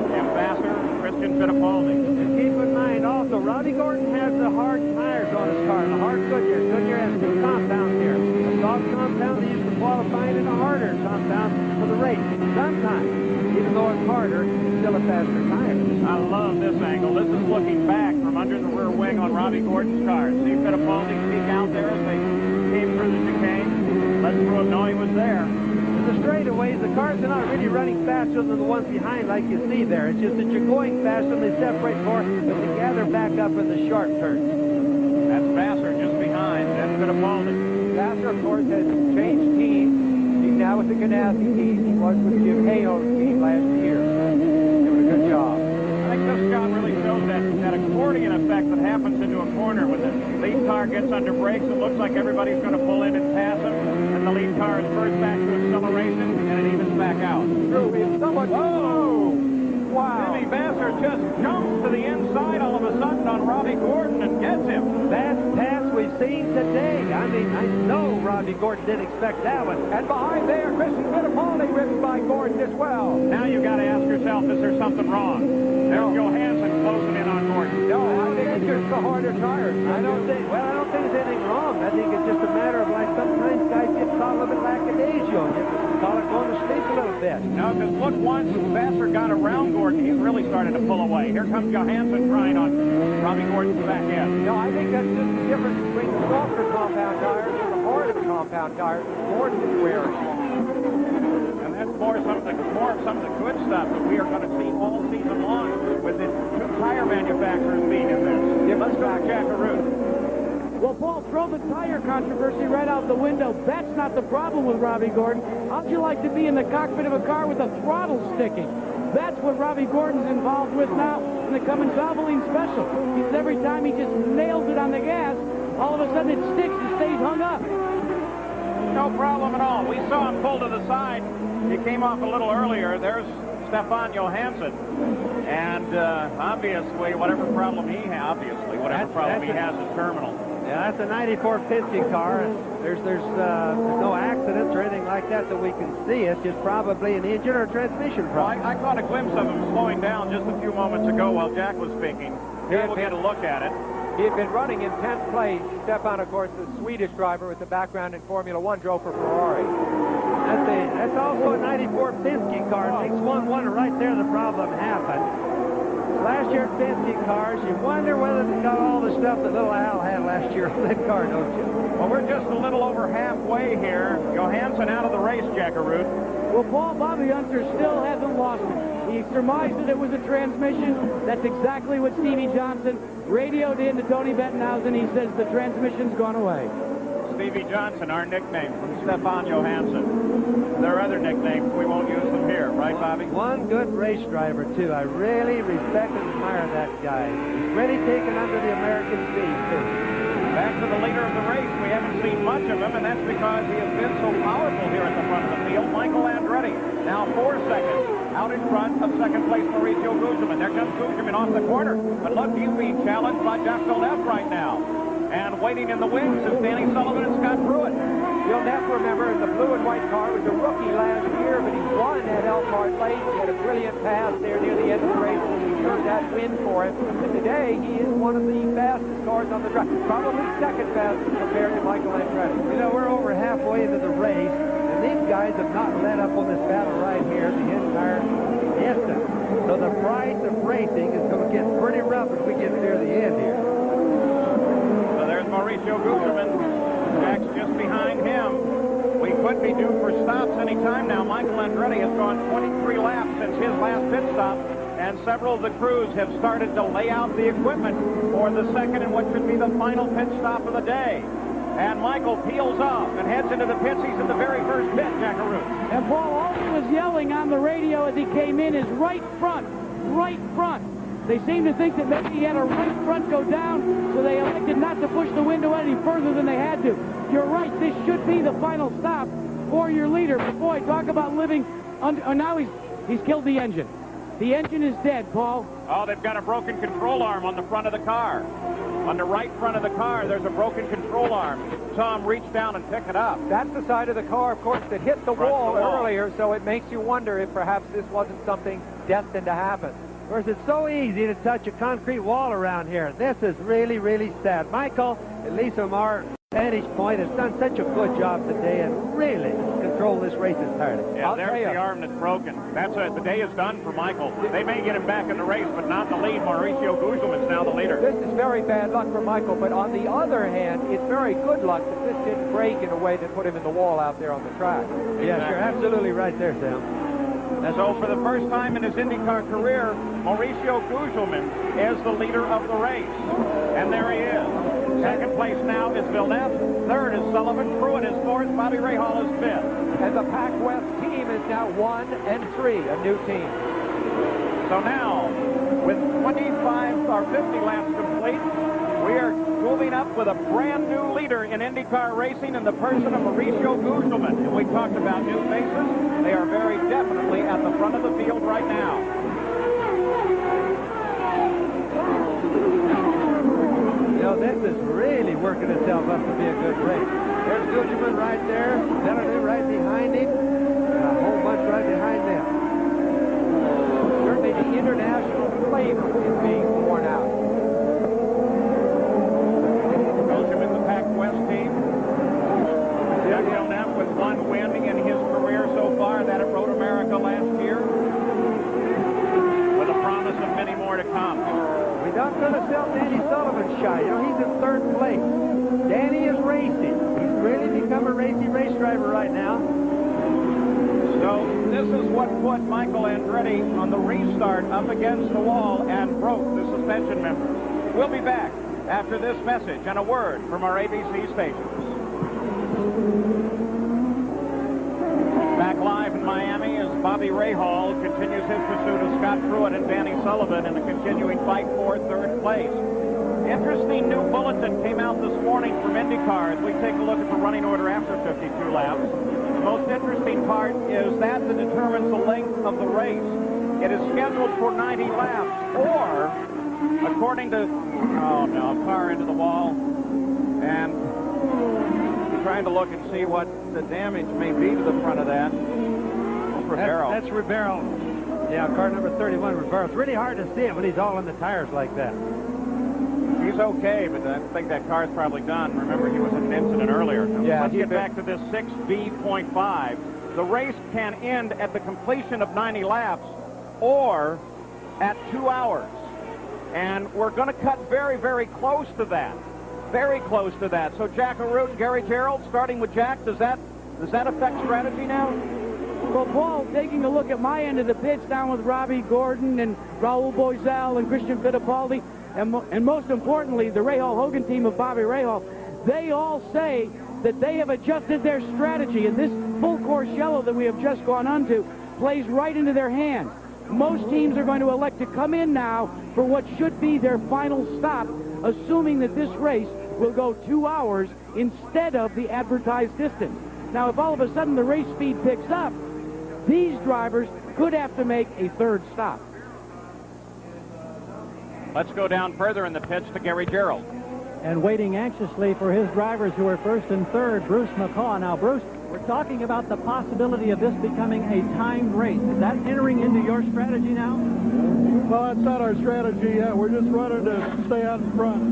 Jim Vasser, Christian Fittipaldi. And keep in mind also, Robbie Gordon has the hard tires on his car, the hard Goodyear. Goodyear has 2 compounds here. A soft compound they used to qualify and a harder compound for the race. Sometimes, even though it's harder, it's still a faster tire. I love this angle. This is looking back from under the rear wing on Robbie Gordon's car. See Fittipaldi peek out there as they came through the chicane. Let Pruitt know he was there. In the straightaways, the cars are not really running faster than the ones behind like you see there. It's just that you're going faster and they separate more, but they gather back up in the sharp turns. That's Vasser just behind. That's Fittipaldi. Vasser, of course, has changed teams. He's now with the Ganassi team. He was with Jim Hayo's team last year. Doing a good job. I think this shot really shows that accordion effect that happens into a corner when the lead car gets under brakes. It looks like everybody's going to pull in and pass him, and the lead car is first back to acceleration, and it evens back out. True. It's somewhat... Whoa! Wow. Jimmy Vassar just jumps to the inside all of a sudden on Robbie Gordon and gets him. Best pass we've seen today. I mean, I know Robbie Gordon didn't expect that one. And behind there, Christian Fittipaldi ripped by Gordon as well. Now you got to ask yourself, is there something wrong? There's Johansson closing in on Gordon. No, I think it's just the harder tires. I don't think there's anything wrong. I think it's just a matter of, like, sometimes guys get caught a little bit lackadaisical. You call it going to sleep a little bit. No, because look, once Vassar got around Gordon, he really started to pull away. Here comes Johansson trying on Robbie Gordon's back end. No, I think that's just the difference between the softer compound tires and the harder compound tires Gordon is wearing. And that's more of some of the good stuff that we are going to see all season long with the two tire manufacturers being in this. Let's go to Jack Arute. Well, Paul, throw the tire controversy right out the window. That's not the problem with Robbie Gordon. How'd you like to be in the cockpit of a car with the throttle sticking? That's what Robbie Gordon's involved with now in the Cummins Valvoline Special. Because every time he just nails it on the gas, all of a sudden it sticks and stays hung up. No problem at all. We saw him pull to the side. He came off a little earlier. There's Stefan Johansson. And obviously, whatever problem he has, is terminal. Yeah, that's a 94 Penske car. There's no accidents or anything like that we can see. It's just probably an engine or transmission problem. Well, I caught a glimpse of him slowing down just a few moments ago while Jack was speaking. Here we'll get a look at it. He had been running in 10th place. Stefan, of course, the Swedish driver with the background in Formula One, drove for Ferrari. That's also a 94 Penske car. 611 right there, the problem happened. Last year Penske cars, you wonder whether they got all the stuff that little Al had last year on that car, don't you? Well, we're just a little over halfway here. Johansson out of the race, Jack Arute. Well, Paul, Bobby Hunter still hasn't lost it. He surmised that it was a transmission. That's exactly what Stevie Johnson radioed in to Tony Bettenhausen. He says the transmission's gone away. Stevie Johnson, our nickname from Stefan Johansson. There are other nicknames. We won't use them here, right, Bobby? One good race driver, too. I really respect and admire that guy. He's really taken under the American speed, too. Back to the leader of the race. We haven't seen much of him, and that's because he has been so powerful here at the front of the field. Michael Andretti, now 4 seconds out in front of second place Mauricio Gugelmin. There comes Gugelmin off the corner. But look, he's being challenged by Jacques Villeneuve right now. And waiting in the wings is Danny Sullivan and Scott Pruitt. Villeneuve, remember, in the blue and white car, was a rookie last year, but he won at Elkhart Lake. He had a brilliant pass there near the end of the race. He turned that win for him. And today, he is one of the fastest cars on the track. Probably second fastest compared to Michael Andretti. You know, we're over halfway into the race, and these guys have not let up on this battle right here the entire distance. So the price of racing is going to get pretty rough as we get near the end here. There's Mauricio Gugelmin. Jack's just behind him. We could be due for stops any time now. Michael Andretti has gone 23 laps since his last pit stop, and several of the crews have started to lay out the equipment for the second and what should be the final pit stop of the day. And Michael peels off and heads into the pits. He's in the very first pit, Jack Arute. And Paul, all he was yelling on the radio as he came in is right front, right front. They seem to think that maybe he had a right front go down, so they elected not to push the window any further than they had to. You're right, this should be the final stop for your leader. But boy, talk about living under... now he's killed the engine. The engine is dead, Paul. Oh, they've got a broken control arm on the front of the car. On the right front of the car, there's a broken control arm. Tom reached down and picked it up. That's the side of the car, of course, that hit the wall earlier, so it makes you wonder if perhaps this wasn't something destined to happen. Of course, it's so easy to touch a concrete wall around here. This is really, really sad. Michael, at least from our vantage point, has done such a good job today and really controlled this race entirely. Yeah, there's the arm that's broken. That's it. The day is done for Michael. They may get him back in the race, but not the lead. Mauricio Gugelmin's now the leader. This is very bad luck for Michael, but on the other hand, it's very good luck that this didn't break in a way that put him in the wall out there on the track. Yes, you're absolutely right there, Sam. So for the first time in his IndyCar career, Mauricio Gugelmin is the leader of the race. And there he is. Second place now is Villeneuve. Third is Sullivan. Pruitt is fourth. Bobby Rahal is fifth. And the Pac West team is now 1 and 3, a new team. So now, with 25 or 50 laps complete, we are moving up with a brand new leader in IndyCar racing in the person of Mauricio Gugelmin. And we talked about new faces. They are very definitely at the front of the field right now. This is really working itself up to be a good race. There's Gugelman right there, Benedict right behind him, and a whole bunch right behind them. Certainly the international flavor is being borne out. Belgium in the Pac-West team. Jack Villeneuve with one win in his career so far, that at Road America last year, with a promise of many more to come. We're not going to sell Danny Sullivan shy. You know, he's in third place. Danny is racing. He's really become a racy race driver right now. So this is what put Michael Andretti on the restart up against the wall and broke the suspension members. We'll be back after this message and a word from our ABC stations. Back live in Miami as Bobby Rahal continues his pursuit of Scott Pruitt and Danny Sullivan in the continuing fight for third place. Interesting new bulletin came out this morning from IndyCar as we take a look at the running order after 52 laps. The most interesting part is that determines the length of the race. It is scheduled for 90 laps, or, according to, oh no, car into the wall, and trying to look and see what the damage may be to the front of that. That's Ribeiro. That's Ribeiro. Yeah, car number 31, Ribeiro. It's really hard to see it when he's all in the tires like that. He's okay, but I think that car's probably done. Remember, he was in an incident earlier. Yeah, let's get back to this 6B.5. The race can end at the completion of 90 laps or at 2 hours. And we're going to cut very, very close to that. Very close to that. So Jack Arute and Gary Gerald, starting with Jack, does that affect strategy now? Well, Paul, taking a look at my end of the pits down with Robbie Gordon and Raul Boisel and Christian Fittipaldi, and most importantly, the Rahal Hogan team of Bobby Rahal, they all say that they have adjusted their strategy, and this full course yellow that we have just gone on to plays right into their hands. Most teams are going to elect to come in now for what should be their final stop, assuming that this race will go 2 hours instead of the advertised distance. Now, if all of a sudden the race speed picks up, these drivers could have to make a third stop. Let's go down further in the pits to Gary Gerald. And waiting anxiously for his drivers who are first and third, Bruce McCaw. Now, Bruce, we're talking about the possibility of this becoming a timed race. Is that entering into your strategy now? Well, that's not our strategy yet. We're just running to stay out in front.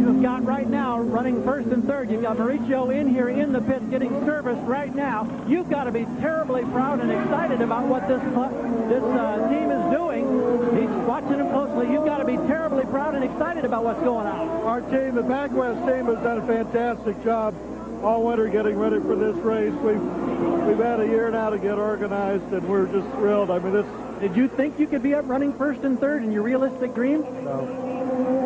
You've got right now running first and third. You've got Mauricio in here in the pit getting service right now. You've got to be terribly proud and excited about what this team is doing. He's watching them closely. You've got to be terribly proud and excited about what's going on. Our team, the Pac-West team, has done a fantastic job all winter getting ready for this race. We've had a year now to get organized, and we're just thrilled. I mean, this. Did you think you could be up running first and third in your realistic dreams? No.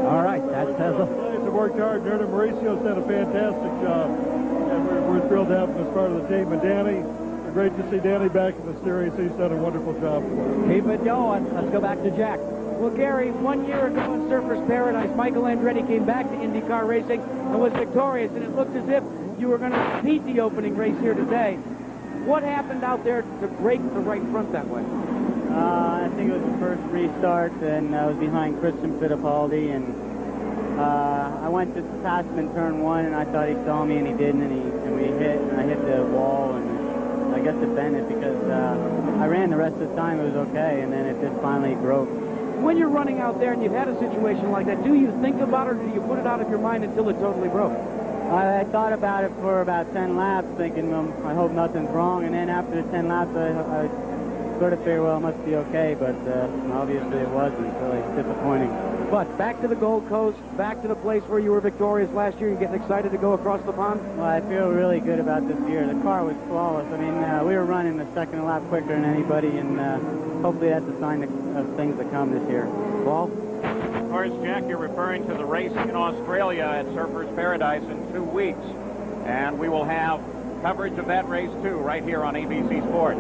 All right, that's Tesla. They've worked hard. Nerda Mauricio's done a fantastic job, and we're thrilled to have him as part of the team. And Danny, great to see Danny back in the series. He's done a wonderful job for us. Keep it going. Let's go back to Jack. Well, Gary, 1 year ago in Surfer's Paradise, Michael Andretti came back to IndyCar racing and was victorious, and it looked as if you were going to repeat the opening race here today. What happened out there to break the right front that way? I think it was the first restart, and I was behind Christian Fittipaldi, and I went to pass him in turn one, and I thought he saw me, and he didn't, and we hit, and I hit the wall, and I guess it bent it because I ran the rest of the time. It was okay, and then it just finally broke. When you're running out there and you've had a situation like that, do you think about it, or do you put it out of your mind until it totally broke? I thought about it for about 10 laps, thinking, I hope nothing's wrong, and then after the 10 laps, I sort of figured, well, it must be okay, but obviously it wasn't. It's really disappointing. But back to the Gold Coast, back to the place where you were victorious last year, you're getting excited to go across the pond? Well, I feel really good about this year. The car was flawless. I mean, we were running the second lap quicker than anybody, and hopefully that's a sign of things to come this year. Paul? Of course, Jack, you're referring to the race in Australia at Surfer's Paradise in 2 weeks. And we will have coverage of that race, too, right here on ABC Sports.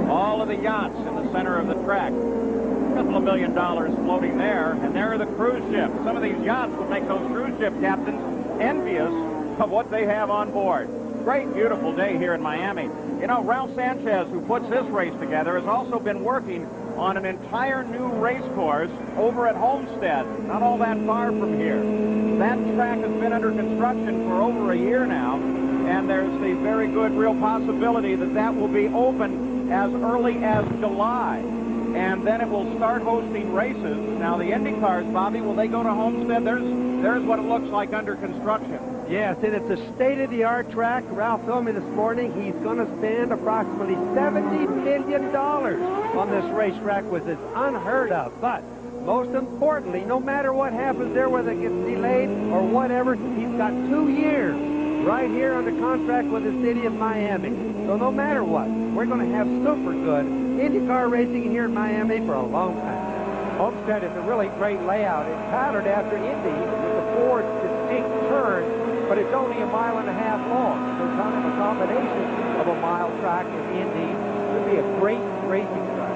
All of the yachts in the center of the track. A couple of $1 million floating there. And there are the cruise ships. Some of these yachts will make those cruise ship captains envious of what they have on board. Great, beautiful day here in Miami. You know, Ralph Sanchez, who puts this race together, has also been working on an entire new race course over at Homestead, not all that far from here. That track has been under construction for over a year now, and there's the very good real possibility that that will be open as early as July. And then it will start hosting races. Now, the IndyCars, Bobby, will they go to Homestead? There's what it looks like under construction. Yes, and it's a state-of-the-art track. Ralph told me this morning he's going to spend approximately $70 million on this racetrack, which is unheard of. But most importantly, no matter what happens there, whether it gets delayed or whatever, he's got 2 years right here under contract with the city of Miami. So no matter what, we're going to have super good IndyCar racing here in Miami for a long time. Homestead is a really great layout. It's patterned after Indy with the 4 distinct turns, but it's only a mile and a half long. So kind of a combination of a mile track and Indy. It would be a great racing track.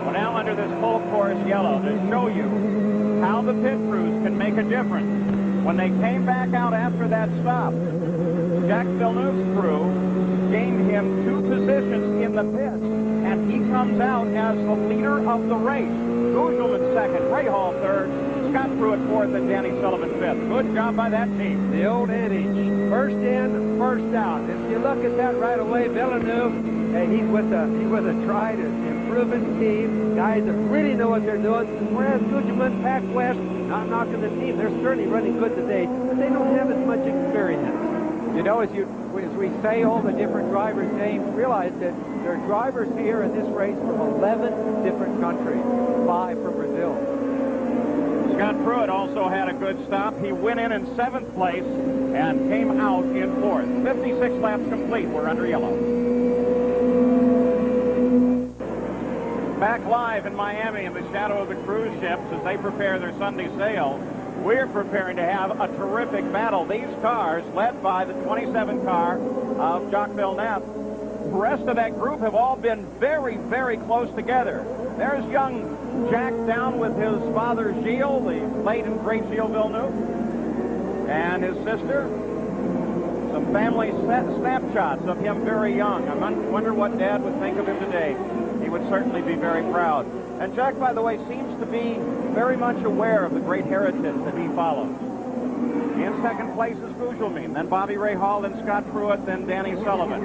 Well, now under this full course yellow to show you how the pit crews can make a difference. When they came back out after that stop, Jack Villeneuve's crew gained him 2 positions in the pits, and he comes out as the leader of the race. Gugelman second, Ray Hall third, Scott Pruitt fourth, and Danny Sullivan fifth. Good job by that team. The old adage, first in, first out. If you look at that right away, Villeneuve, he's with a tried and proven team, guys that really know what they're doing. Whereas Gugelman, Pac West, not knocking the team, they're certainly running good today, but they don't have as much experience. You know, as we say all the different drivers' names, realize that there are drivers here in this race from 11 different countries, 5 from Brazil. Scott Pruitt also had a good stop. He went in 7th place and came out in 4th. 56 laps complete. We're under yellow. Back live in Miami in the shadow of the cruise ships as they prepare their Sunday sail. We're preparing to have a terrific battle. These cars, led by the 27 car of Jacques Villeneuve, the rest of that group have all been very, very close together. There's young Jack down with his father, Gilles, the late and great Gilles Villeneuve, and his sister. Some family snapshots of him very young. I wonder what Dad would think of him today. He would certainly be very proud. And Jack, by the way, seems to be very much aware of the great heritage that he follows. In 2nd place is Gugelmin, then Bobby Ray Hall, then Scott Pruitt, then Danny Sullivan.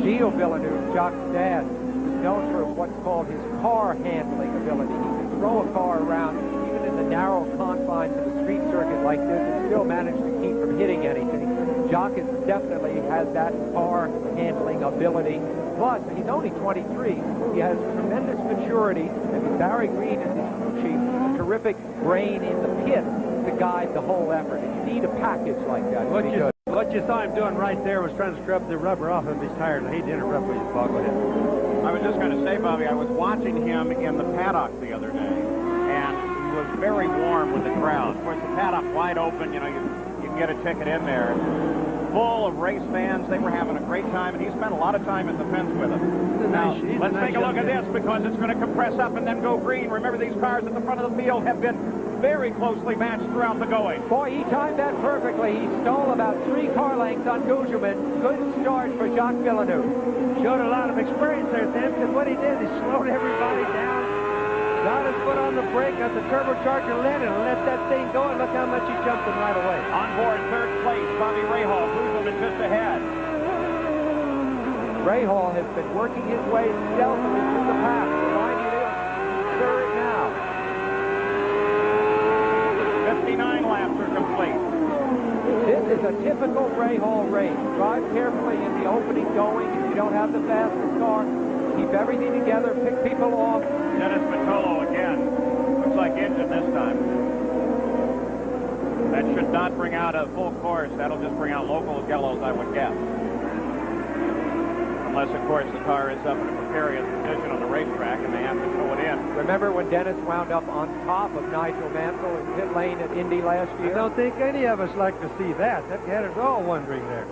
Gilles Villeneuve, Jacques' dad, is known for what's called his car handling ability. He can throw a car around even in the narrow confines of a street circuit like this and still manage to keep from hitting anything. Jacques definitely has that car handling ability. Plus, he's only 23. He has tremendous maturity, and with Barry Green as his crew chief, a terrific brain in the pit to guide the whole effort. You need a package like that. What you saw him doing right there was trying to scrub the rubber off of his tires. I hate to interrupt with you, Paul. Go ahead. I was just going to say, Bobby, I was watching him in the paddock the other day, and he was very warm with the crowd. Of course, the paddock wide open, you know, you can get a ticket in there. Full of race fans. They were having a great time, and he spent a lot of time at the fence with them. Now, let's take a look at this, because it's going to compress up and then go green. Remember, these cars at the front of the field have been very closely matched throughout the going. Boy, he timed that perfectly. He stole about 3 car lengths on Gugelmin. Good start for Jacques Villeneuve. Showed a lot of experience there, Tim, because what he did is slowed everybody down, got his foot on the brake, got the turbocharger lit, and let that thing go, and look how much he jumped him right away. On board 3rd place, Bobby Rahal, Gugelmin just ahead. Rahal has been working his way stealthily through the pack. Remind you to third now. 59 laps are complete. This is a typical Rahal race. Drive carefully in the opening going. If you don't have the fastest car, keep everything together, pick people off. Dennis Matolo again. Looks like engine this time. That should not bring out a full course. That'll just bring out local yellows, I would guess. Unless, of course, the car is up in a precarious position on the racetrack and they have to tow it in. Remember when Dennis wound up on top of Nigel Mansell in pit lane at Indy last year? I don't think any of us like to see that. That had us all wondering there.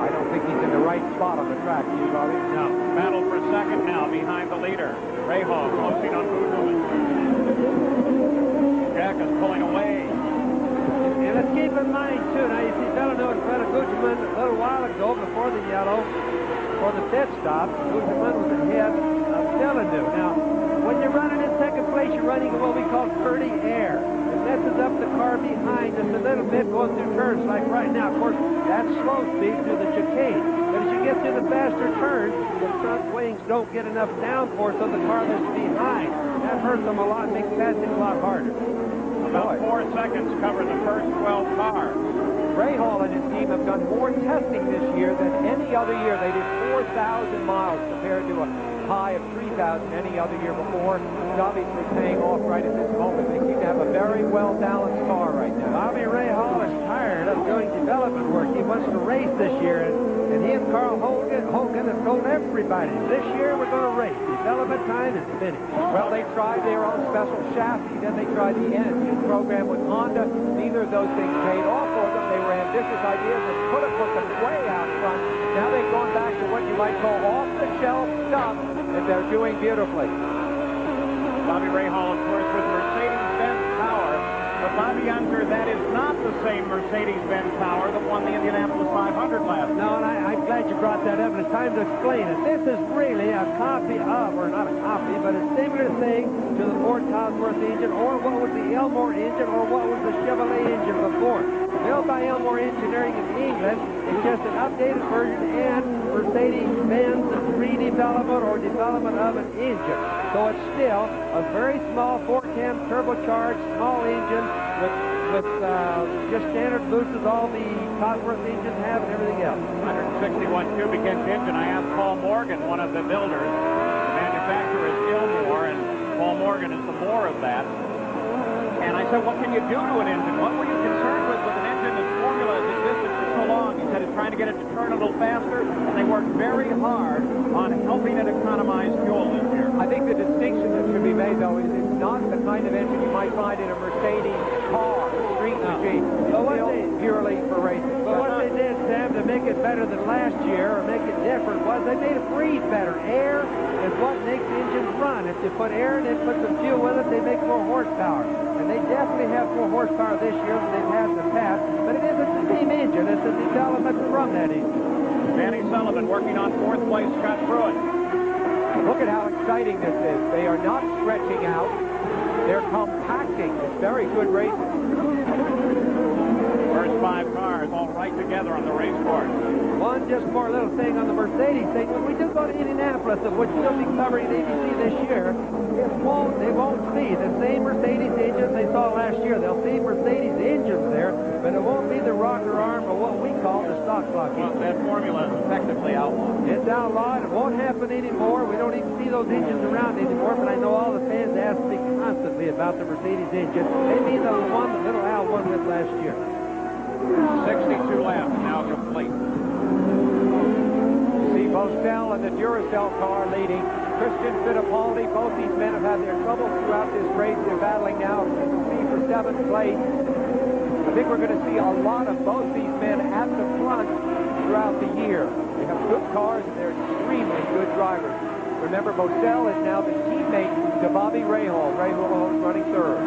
I don't think he's in the right spot on the track, do you, Bobby? No. Battle for second now behind the leader. Rahal closing on Gugelmin. Jack is pulling away. And let's keep in mind, too, now you see Villeneuve in front of Gugelmin a little while ago before the yellow. for the pit stop. Guterman was ahead of Villeneuve. Now, when you're running in second place, you're running what we call dirty air. It messes up the car behind just a little bit going through turns like right now. Of course, that's slow speed through the chicane. But as you get to the faster turns, the front wings don't get enough downforce on the car that's behind. That hurts them a lot and makes passing a lot harder. About 4 seconds cover the first 12 cars. Rahal and his team have done more testing this year than any other year. They did 4,000 miles compared to a high of 3,000 any other year before. It's obviously paying off right at this moment. They seem to have a very well-balanced car right now. Bobby Rahal is tired of doing development work. He wants to race this year, and he and Carl Hogan have told everybody, this year we're going to race. Development time is finished. Well, they tried their own special chassis, then they tried the engine program with Honda. Neither of those things paid off for them. They were ambitious ideas and could have put them way out front. Now they've gone back to what you might call off-the-shelf stuff that they're doing beautifully. Bobby Rahal, of course, with Mercedes-Benz power. But Bobby Unser, that is not the same Mercedes-Benz power that won the Indianapolis 500 last year. No, and I'm glad you brought that up, and it's time to explain it. This is really a copy of, or not a copy, but a similar thing to the Ford Cosworth engine, or what was the Elmore engine, or what was the Chevrolet engine before. Built by Elmore Engineering in England, it's just an updated version and Mercedes-Benz redevelopment or development of an engine. So it's still a very small 4-cam turbocharged small engine with just standard boosts as all the Cosworth engines have and everything else. 161 cubic inch engine. I asked Paul Morgan, one of the builders. The manufacturer is Gilmore, and Paul Morgan is the more of that. And I said, what can you do to an engine? What were you concerned with an engine that's formula has existed for so long? He said it's trying to get it to turn a little faster, and they worked very hard on helping it economize fuel this year. I think the distinction that should be made, though, is it's not the kind of engine you might find in a Mercedes car, street machine. It's still purely for racing. But what they did, Sam, to make it better than last year, or make it different, was they made it breathe better. Air is what makes engines run. If you put air and they put some fuel with it, they make more horsepower. And they definitely have more horsepower this year than they've had in the past. But it isn't the same engine. It's a development from that engine. Danny Sullivan working on 4th place, Scott Pruitt. Look at how exciting this is. They are not stretching out. They're compacting. It's very good racing. First 5 cars all right together on the race course. One just more little thing on the Mercedes thing. When we do go to Indianapolis, of which we'll be covering ABC this year, they won't see the same Mercedes engines they saw last year. They'll see Mercedes engines there, but it won't be the rocker arm or what we call the stock block engine. Well, that formula is effectively outlawed. It's outlawed. It won't happen anymore. We don't even see those engines around anymore, but I know all the fans ask me constantly about the Mercedes engine. They mean the one that little Al won with last year. 62 laps now complete. See Bostel and the Duracell car leading. Christian Fittipaldi, both these men have had their trouble throughout this race. They're battling now for 7th place. I think we're going to see a lot of both these men at the front throughout the year. They have good cars and they're extremely good drivers. Remember, Bostel is now the teammate to Bobby Rahal. Rahal is running 3rd.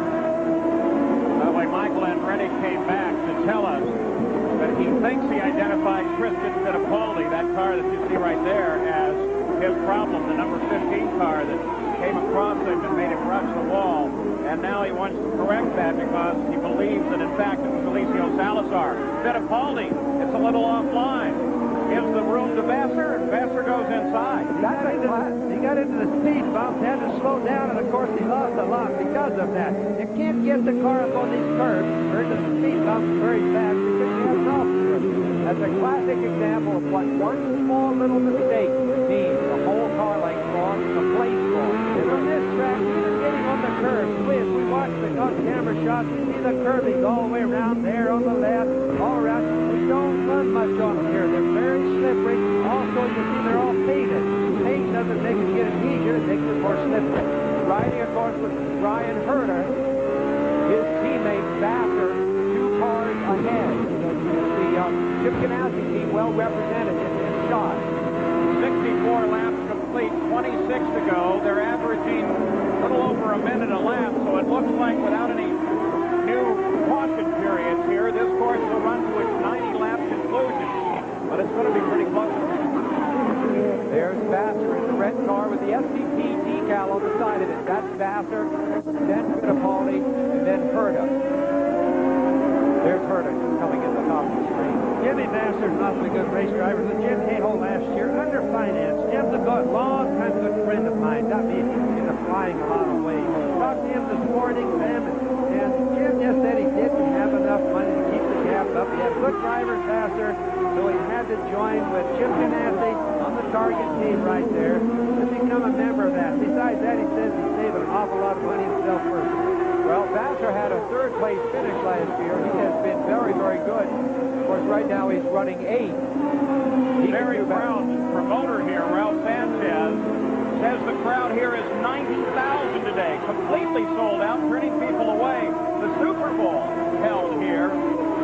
By the way, Michael Andretti came back to tell us that he thinks he identified Christian Fittipaldi, that car that you see right there, as his problem, the number 15 car that came across him and made him rush the wall. And now he wants to correct that because he believes that, in fact, it was Alicio Salazar. Fittipaldi, it's a little offline. Gives the room to Vassar, and Vassar goes inside. He got into the speed bump, had to slow down, and of course he lost a lot because of that. You can't get the car up on these curves or into the speed bumps very fast because you have knobs to it. That's a classic example of what one small little mistake means. The whole car length wrong, the place wrong. And on this track, even getting on the curves, as we watch the on-camera shots, we see the curvings all the way around there on the left, all around. We don't run much on them here. They're very slippery. Also, you see they're all painted. Paint doesn't make it get it easier, it makes it more slippery. Riding, of course, with Brian Herter, his teammate Vassar, 2 cars ahead. The Chip Ganassi team well represented in this shot. 64 laps complete, 26 to go. They're averaging a little over a minute a lap, so it looks like without any new caution periods here, this course will run to its 90-lap conclusion. But it's going to be pretty close. Vassar, then Fittipaldi, and then Herta. There's Herta coming in the top of the screen. Jimmy Vassar's an awfully good race driver. The Jim Cahill last year underfinanced. Jim's a good, long-time good friend of mine. Got me into flying a lot of ways. Talked to him this morning, Sam, and Jim just said he didn't have enough money to keep the cap up. He had good drivers, Vassar, so he had to join with Chip Ganassi on the target team right there to become a member of that. Besides that, he says he's saving an awful lot of money himself personally. Well, Vassar had a third-place finish last year. He has been very, very good. Of course, right now he's running 8th. Very proud promoter here, Ralph Sanchez, says the crowd here is 90,000 today. Completely sold out, turning people away. The Super Bowl held here,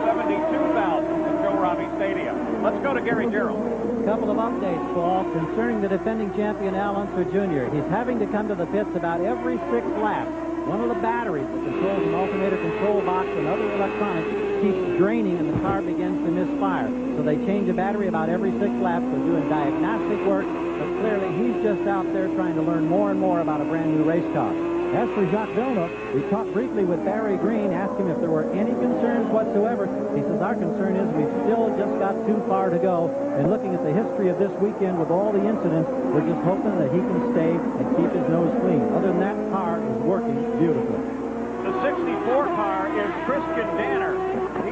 72,000 at Joe Robbie Stadium. Let's go to Gary Gerald. A couple of updates, Paul, concerning the defending champion Al Unser Jr. He's having to come to the pits about every 6 laps. One of the batteries that controls an alternator control box and other electronics keeps draining and the car begins to misfire. So they change the battery about every 6 laps. They're doing diagnostic work, but clearly he's just out there trying to learn more and more about a brand new race car. As for Jacques Villeneuve, we talked briefly with Barry Green, asked him if there were any concerns whatsoever. He says, our concern is we've still just got too far to go. And looking at the history of this weekend with all the incidents, we're just hoping that he can stay and keep his nose clean. Other than that, car is working beautifully. The 64 car is Christian Danner.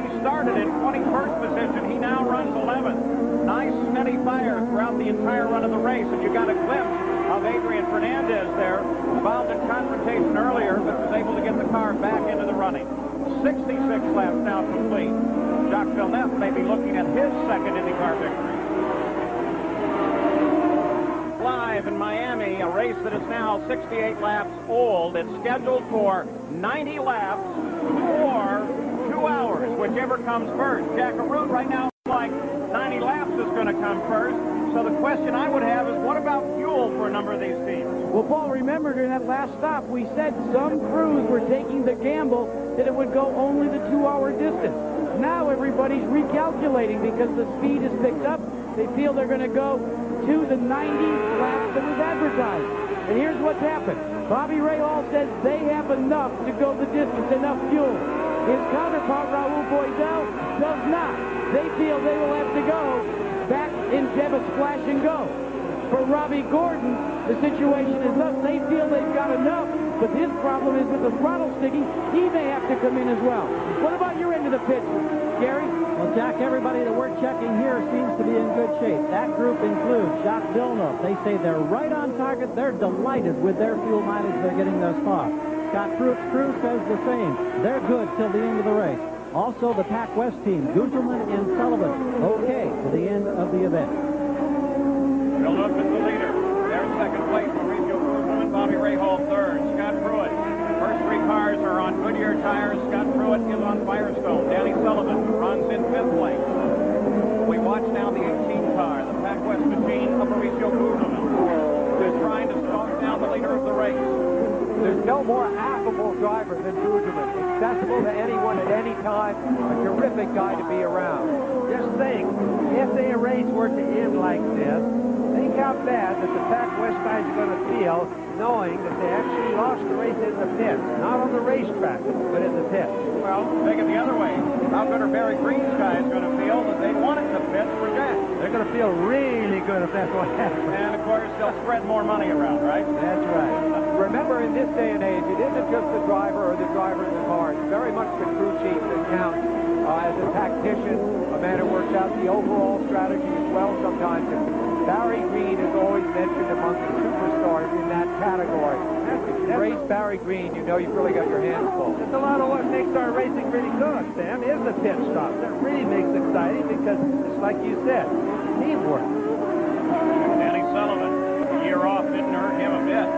He started in 21st position. He now runs 11th. Nice steady fire throughout the entire run of the race, and you got a glimpse of Adrian Fernandez there, found in confrontation earlier, but was able to get the car back into the running. 66 laps now complete. Jacques Villeneuve may be looking at his second IndyCar victory. Live in Miami, a race that is now 68 laps old. It's scheduled for 90 laps or 2 hours, whichever comes first. Jack Arute right now, like 90 laps is going to come first. So the question I would have is, what about fuel for a number of these teams? Well, Paul, remember during that last stop, we said some crews were taking the gamble that it would go only the 2-hour distance. Now everybody's recalculating because the speed is picked up. They feel they're going to go to the 90 laps that was advertised. And here's what's happened. Bobby Rahal says they have enough to go the distance, enough fuel. His counterpart, Raul Boydell, does not. They feel they will have to go back into a splash and go. For Robbie Gordon, the situation is up. They feel they've got enough, but his problem is with the throttle sticking. He may have to come in as well. What about your end of the pitch, Gary? Well, Jack, everybody that we're checking here seems to be in good shape. That group includes Jacques Villeneuve. They say they're right on target. They're delighted with their fuel mileage they're getting thus far. Scott Pruitt's crew says the same. They're good till the end of the race. Also, the Pac West team, Gugelman and Sullivan, okay to the end of the event. Villeneuve is the leader. There's second place. Mauricio Gugelman, Bobby Rahal third. Scott Pruitt. First 3 cars are on Goodyear tires. Scott Pruitt is on Firestone. Danny Sullivan runs in 5th place. We watch now the 18 car, the Pac West machine of Mauricio Gugelman, who's trying to stalk down the leader of the race. There's no more affable driver than Gugelman. Accessible to anyone at any time. A terrific guy to be around. Just think, if a race were to end like this, think how bad that the Pac West guys are going to feel knowing that they actually lost the race in the pits. Not on the racetrack, but in the pits. Well, take it the other way. How good are Barry Green's guys going to feel that they won it in the pits for Jack? They're going to feel really good if that's what happens. And, of course, they'll spread more money around, right? That's right. Remember, in this day and age, it isn't just the driver or the driver in the car. It's very much the crew chief that counts. As a tactician, a man who works out the overall strategy as well sometimes. And Barry Green is always mentioned among the superstars in that category. If you race Barry Green, you know you've really got your hands full. That's a lot of what makes our racing really good, Sam, is the pit stops. That really makes it exciting because, just like you said, teamwork. Danny Sullivan, a year off, didn't hurt him a bit.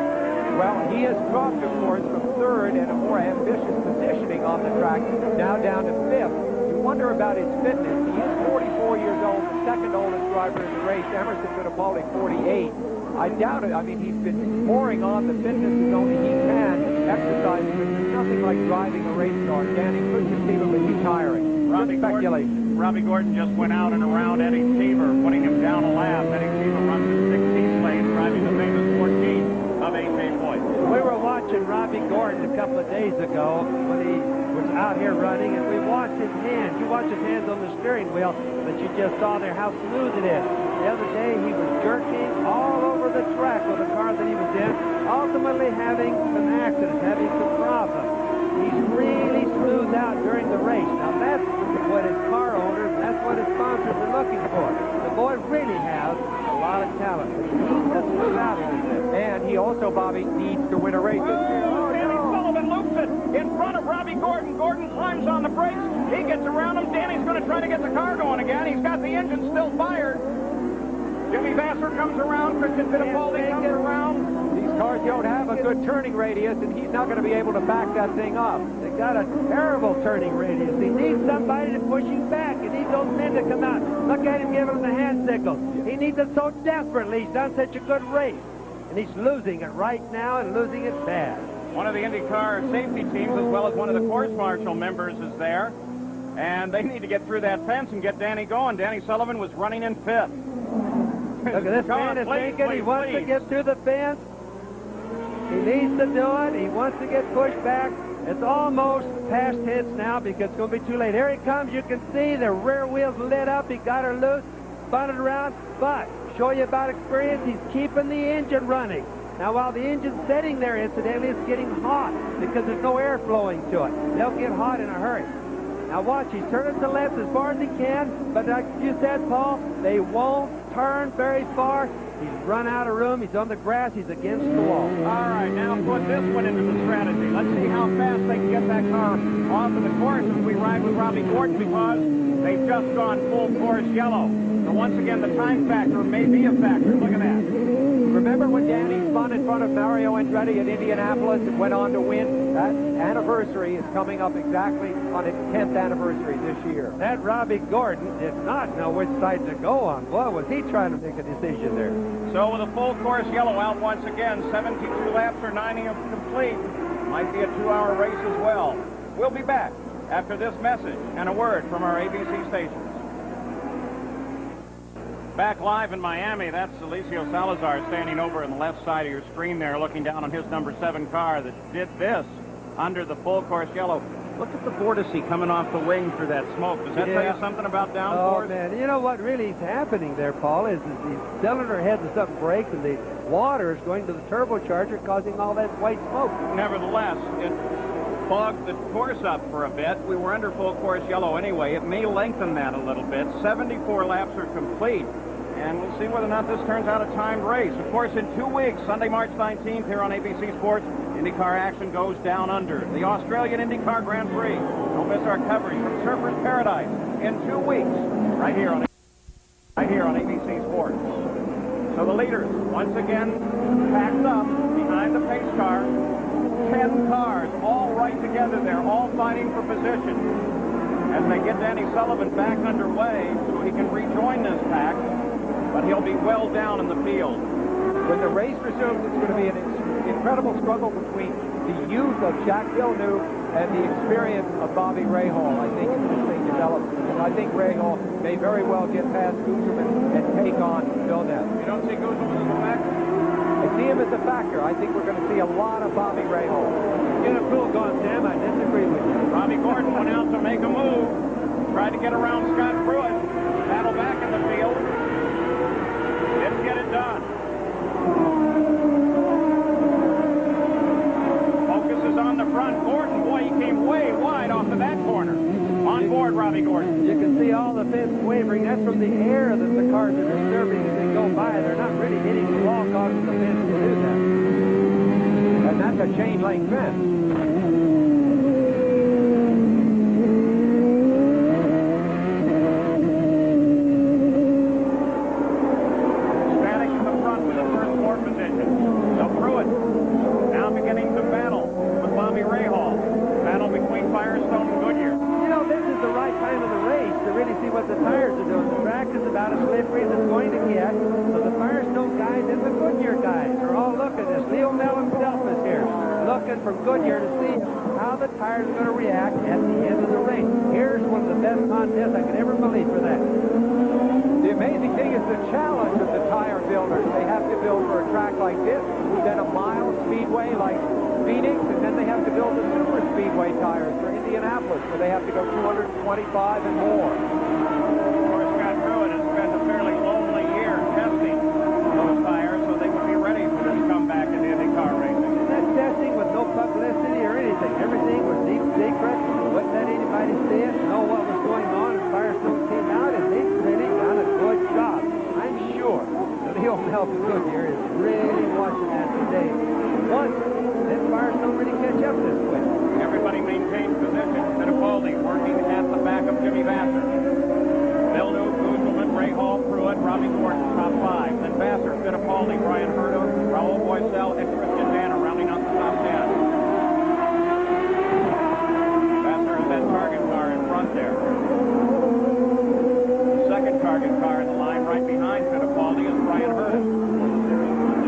Well, he has dropped, of course, from 3rd and a more ambitious positioning on the track, now down to 5th. You wonder about his fitness. He is 44 years old, the second oldest driver in the race. Emerson Fittipaldi, 48. I doubt it. I mean, he's been pouring on the fitness as only he can, exercising, but there's nothing like driving a race car. Danny could conceivably be tiring. Robbie Gordon just went out and around Eddie Cheever, putting him down a lap. Eddie Cheever runs in 16th place, driving the famous 14 of A.J. boys? We were watching Robbie Gordon a couple of days ago when he was out here running, and we watched his hands. You watch his hands on the steering wheel, but you just saw there how smooth it is. The other day, he was jerking all over the track with the car that he was in, ultimately having some accidents, having some problems. He's really smoothed out during the race. Now, that's what his car owners, that's what his sponsors are looking for. The boy really has a lot of talent. He needs to smooth out a little bit. And he also, Bobby, needs to win a race this year. Oh, Danny Sullivan loops it in front of Robbie Gordon. Gordon climbs on the brakes. He gets around him. Danny's going to try to get the car going again. He's got the engine still fired. Jimmy Vassar comes around. Christian Fittipaldi comes around. These cars don't have a good turning radius, and he's not going to be able to back that thing up. They got a terrible turning radius. He needs somebody to push him back. He needs those men to come out. Look at him giving him the hand signals. He needs it so desperately. He's done such a good race. And he's losing it right now and losing it bad. One of the IndyCar safety teams, as well as one of the course marshal members, is there. And they need to get through that fence and get Danny going. Danny Sullivan was running in fifth. Look at this man is thinking he wants to get through the fence. He needs to do it. He wants to get pushed back. It's almost past tense now because it's going to be too late. Here he comes. You can see the rear wheels lit up. He got her loose, spun it around. But, show you about experience, he's keeping the engine running. Now, while the engine's sitting there, incidentally, it's getting hot because there's no air flowing to it. They'll get hot in a hurry. Now, watch. He's turning to the left as far as he can. But like you said, Paul, they won't turn very far. He's run out of room. He's on the grass. He's against the wall. All right, now put this one into the strategy. Let's see how fast they can get that car off of the course as we ride with Robbie Gordon, because they've just gone full course yellow. So once again, the time factor may be a factor. Look at that. Remember when Danny spun in front of Mario Andretti at Indianapolis and went on to win? That anniversary is coming up exactly on its 10th anniversary this year. That Robbie Gordon did not know which side to go on. Boy, was he trying to make a decision there. So with a full course yellow out once again, 72 laps or 90 of complete. Might be a 2-hour race as well. We'll be back after this message and a word from our ABC stations. Back live in Miami, that's Alicio Salazar standing over on the left side of your screen there, looking down on his number 7 car that did this under the full course yellow. Look at the vortice coming off the wing through that smoke. Does that tell you something about downforce? Oh, man. You know what really is happening there, Paul, is the cylinder heads of something breaks and the water is going to the turbocharger, causing all that white smoke. Nevertheless, it fogged the course up for a bit. We were under full course yellow anyway. It may lengthen that a little bit. 74 laps are complete. And we'll see whether or not this turns out a timed race. Of course, in 2 weeks, Sunday, March 19th, here on ABC Sports, IndyCar action goes down under. The Australian IndyCar Grand Prix. Don't miss our coverage from Surfer's Paradise in 2 weeks, right here on ABC Sports. So the leaders, once again, packed up behind the pace car. 10 cars, all right together there, all fighting for position. As they get Danny Sullivan back underway so he can rejoin this pack. But he'll be well down in the field. When the race resumes, it's going to be an incredible struggle between the youth of Jacques Villeneuve and the experience of Bobby Rahal, I think, as this thing develops. And I think Rahal may very well get past Guzman and take on Villeneuve. You don't see Guzman as a factor? I see him as a factor. I think we're going to see a lot of Bobby Rahal. Get a fool going, Sam. I disagree with you. Robbie Gordon went out to make a move. Tried to get around Scott Pruitt. Battle back in the field. Didn't get it done. Focus is on the front. Gordon, boy, he came way wide off of that corner. On board, Robbie Gordon. You can see all the fence wavering. That's from the air that the cars are disturbing as they go by. They're not really hitting the wall, causing the fence to do that. And that's a chain link fence. What the tires are doing. The track is about as slippery as it's going to get. So the Firestone guys and the Goodyear guys are all looking at this. Leo Mel himself is here, looking for Goodyear to see how the tires are going to react at the end of the race. Here's one of the best contests I could ever believe for that. The amazing thing is the challenge of the tire builders. They have to build for a track like this, then a mile speedway. speedway like Phoenix, and then they have to build the super speedway tires for Indianapolis, where they have to go 225 and more. Of course, Scott Pruitt has spent a fairly lonely year testing those tires so they would be ready for this comeback in IndyCar racing. And that testing with no publicity or anything. Everything was deep secret. Wouldn't let anybody see it, know what was going on, and Firestone came out, and they really done a good job. I'm sure that Leo Melvin Goodyear is really watching that today. Once, then Firestone really catch up this way. Everybody maintains position. Fittipaldi working at the back of Jimmy Vassar. Villeneuve, Guzman, Ray Hall, Pruitt, Robbie Gordon, top five. Then Vassar, Fittipaldi, Brian Herta, Raul Boisel, and Christian Danner rounding out the top 10. Vassar has that target car in front there. The second target car in the line right behind Fittipaldi is Brian Herta.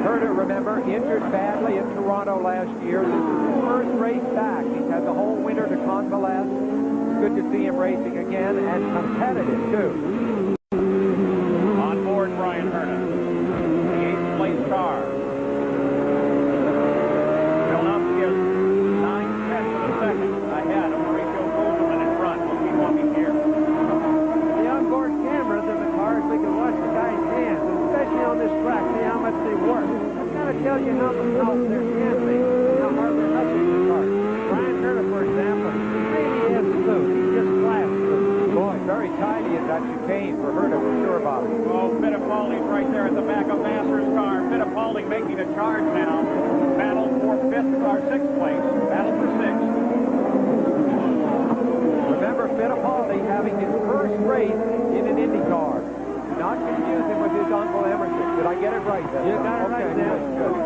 Herta, remember, injured badly in Toronto last year. This is his first race back. He's had the whole winter to convalesce. It's good to see him racing again, and competitive, too. On board, Brian Herta. The 8th place car. Villeneuve is 9/10 of a second ahead of Mauricio Guzman in front. We'll keep walking here. The onboard cameras in the cars, we can watch the guy's hands, especially on this track, see how much they work. That's got to tell you how they're handling, how hard they're touching the car. Brian Herta, for example, really is smooth. He's just flat smooth. Boy, very tidy in that chicane for Herta, for sure about it. Oh, Fittipaldi's right there at the back of Vassar's car. Fittipaldi making a charge now. Battle for 5th or 6th place. Battle for 6th. Remember, Fittipaldi having his first race in an IndyCar. Do not confuse him with his uncle Emerson. Did I get it right? You got it right, Dan. Good.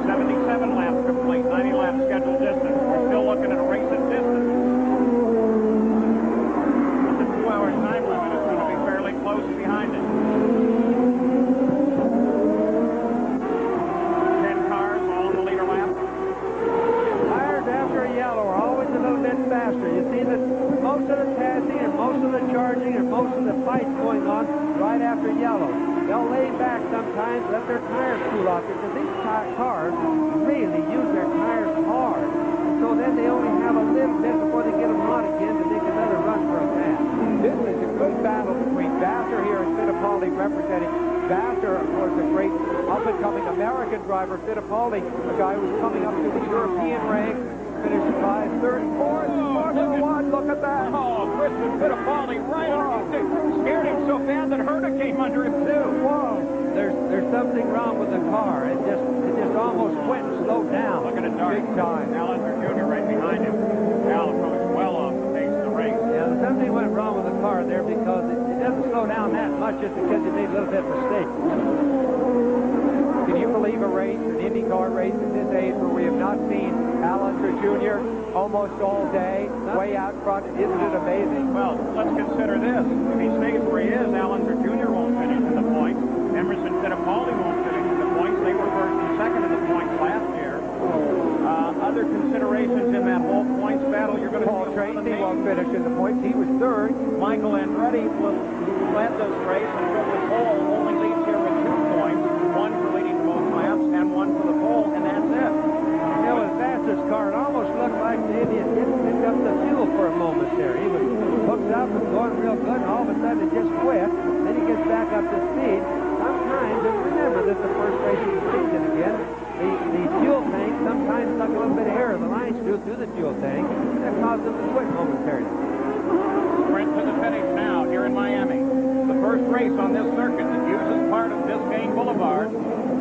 77 laps complete, 90 laps scheduled distance. We're still looking at a race at distance. But the 2-hour time limit is going to be fairly close behind it. 10 cars all in the leader lap. Tires after a yellow are always a little bit faster. You see that most of the passing and most of the charging and most of the fights going on right after yellow. They'll lay back sometimes, let their tires cool off, because these cars really use their tires hard. So then they only have a little bit before they get them on again to make another run for a pass. This is a good battle between Vassar here and Fittipaldi representing. Vassar, of course, a great up-and-coming American driver. Fittipaldi, a guy who's coming up to the European ranks, finished by 3rd, 4th, Formula One. Look at that. Oh, Christian Fittipaldi right on. Scared him so bad that Herta came under him, too. Whoa! There's something wrong with the car. It just almost went and slowed down. Look at it, dark. Big time. Al Unser Jr. right behind him. Al goes well off the pace of the race. Yeah, something went wrong with the car there because it doesn't slow down that much just because you made a little bit of mistake. Can you believe a race, an IndyCar race at this age where we have not seen Al Unser Jr. almost all day, way out front? Isn't it amazing? Well, let's consider this. If he stays where he is, Al Unser Jr. won't finish in the points. Emerson Fittipaldi won't finish in the points. They were 1st and 2nd in the points last year. Other considerations in that whole points battle, you're going to Paul see Tracy won't finish in the points. He was 3rd. Michael Andretti led this race and took the pole, only leads here with 2 points, 1 for leading both laps and 1 for the pole, and that's it. It was Vassar's car. It almost looked like the Indian picked up the fuel for a moment there. He was hooked up and going real good, and all of a sudden it just quit. Then he gets back up to speed. Sometimes, and remember this is the first race of the season again, the fuel tank sometimes suck a little bit of air. The lines do through the fuel tank. That caused them to quit momentarily. Sprint to the finish now here in Miami. The first race on this circuit that uses part of Biscayne Boulevard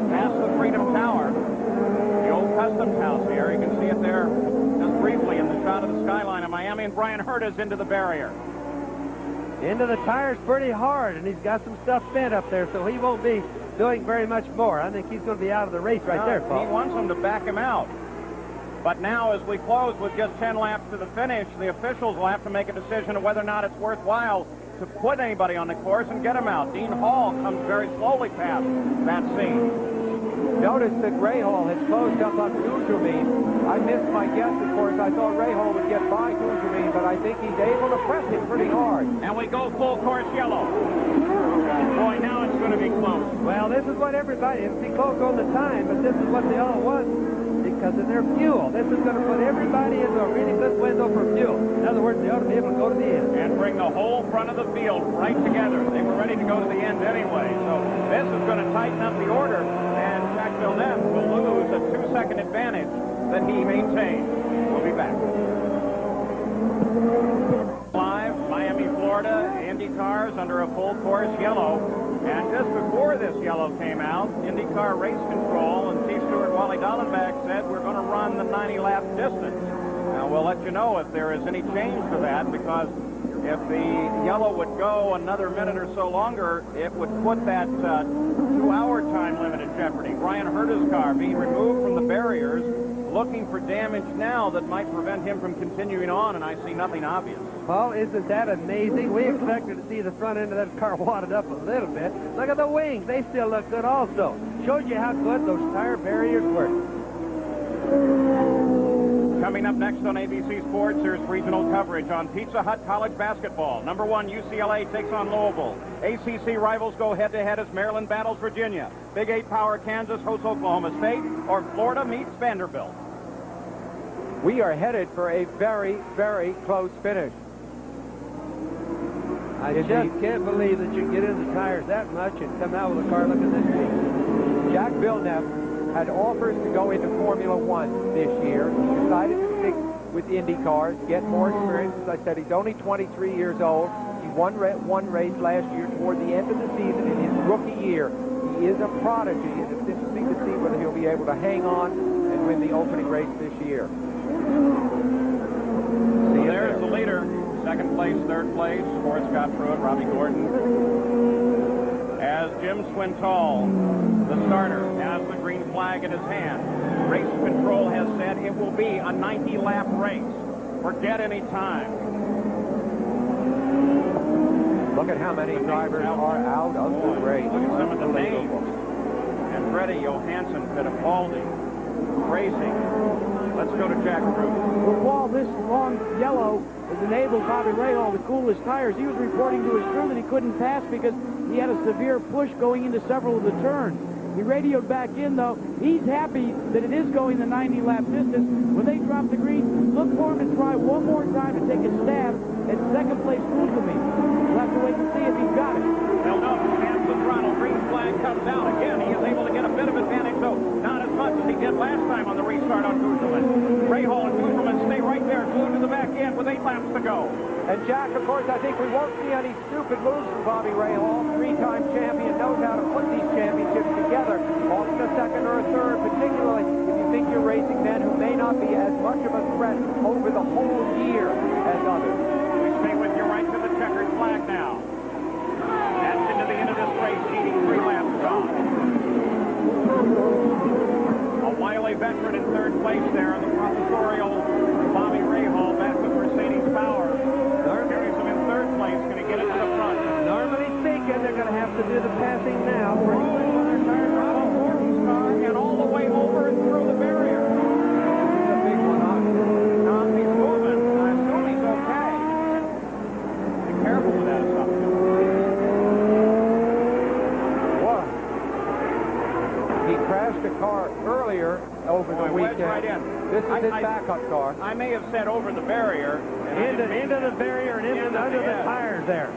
past the Freedom Tower. The old customs house here. You can see it there just briefly in the shot of the skyline of Miami, and Brian Herta's into the barrier. Into the tires pretty hard, and he's got some stuff bent up there, so he won't be doing very much more. I think he's going to be out of the race right there, Paul. He wants them to back him out. But now, as we close with just 10 laps to the finish, the officials will have to make a decision of whether or not it's worthwhile to put anybody on the course and get him out. Dean Hall comes very slowly past that scene. Notice that Rahal has closed up on Guzman. I missed my guess, of course. I thought Rahal would get by Guzman, but I think he's able to press him pretty hard. And we go full course yellow. Boy, now it's going to be close. Well, this is what everybody, it'll be close on the time, but this is what they all want. because of their fuel. This is going to put everybody into a really good window for fuel. In other words, they ought to be able to go to the end. And bring the whole front of the field right together. They were ready to go to the end anyway. So this is going to tighten up the order, and Jacques Villeneuve will lose a 2-second advantage that he maintained. We'll be back. Live, Miami, Florida, IndyCars under a full course yellow. And just before this yellow came out, IndyCar race control and Chief Steward Wally Dallenbach said we're going to run the 90-lap distance. Now, we'll let you know if there is any change to that, because if the yellow would go another minute or so longer, it would put that 2-hour time limit in jeopardy. Brian Herta's car being removed from the barriers, looking for damage now that might prevent him from continuing on, and I see nothing obvious. Paul, isn't that amazing? We expected to see the front end of that car wadded up a little bit. Look at the wings. They still look good also. Shows you how good those tire barriers work. Coming up next on ABC Sports, there's regional coverage on Pizza Hut College basketball. Number 1, UCLA takes on Louisville. ACC rivals go head-to-head as Maryland battles Virginia. Big 8 power Kansas hosts Oklahoma State, or Florida meets Vanderbilt. We are headed for a very, very close finish. I just can't believe that you get in the tires that much and come out with a car looking this big. Jacques Villeneuve had offers to go into Formula One this year. He decided to stick with IndyCars, get more experience. As I said, he's only 23 years old. He won one race last year toward the end of the season in his rookie year. He is a prodigy, and it's interesting to see whether he'll be able to hang on and win the opening race this year. So there's the leader. Second place, third place for Scott Pruitt, Robbie Gordon. As Jim Swintal, the starter, has the green flag in his hand. Race control has said it will be a 90-lap race. Forget any time. Look at how many drivers are out of the race. Look at some of the names. Andretti, Johansson, Fittipaldi, Racing. Let's go to Jack Pruitt. Well, Paul, this long yellow has enabled Bobby Rahal to cool his tires. He was reporting to his crew that he couldn't pass because he had a severe push going into several of the turns. He radioed back in, though. He's happy that it is going the 90-lap distance. When they drop the green, look for him to try one more time to take a stab at second-place Kuzumi. We'll have to wait and see if he's got it. Well, no, hands the throttle. Green flag comes out again. He is able to get a bit of advantage, though not as much as he did last time on the restart on Kuzman. Rahal and Kuzman stay right there, glued to the back end with 8 laps to go. And Jack, of course, I think we won't see any stupid moves from Bobby Rahal. 3-time champion, knows how to put these championships together, often a second or a third, particularly if you think you're racing men who may not be as much of a threat over the whole year as others. We stay with you right to the checkered flag now. That's into the end of this race, eating 3 laps gone. A wily veteran in third place there, the professorial Bobby Rahal back with Mercedes power. Carries him in third place, going to get it to the front. Normally speaking, they're going to have to do the passing now. And all the way over and through the barrier. The big one, huh? He's moving. I assume he's okay. Be careful with that assumption. What? He crashed a car earlier over the weekend. Right in. This is his backup car. I may have said over the barrier. Into the barrier and under the tires there.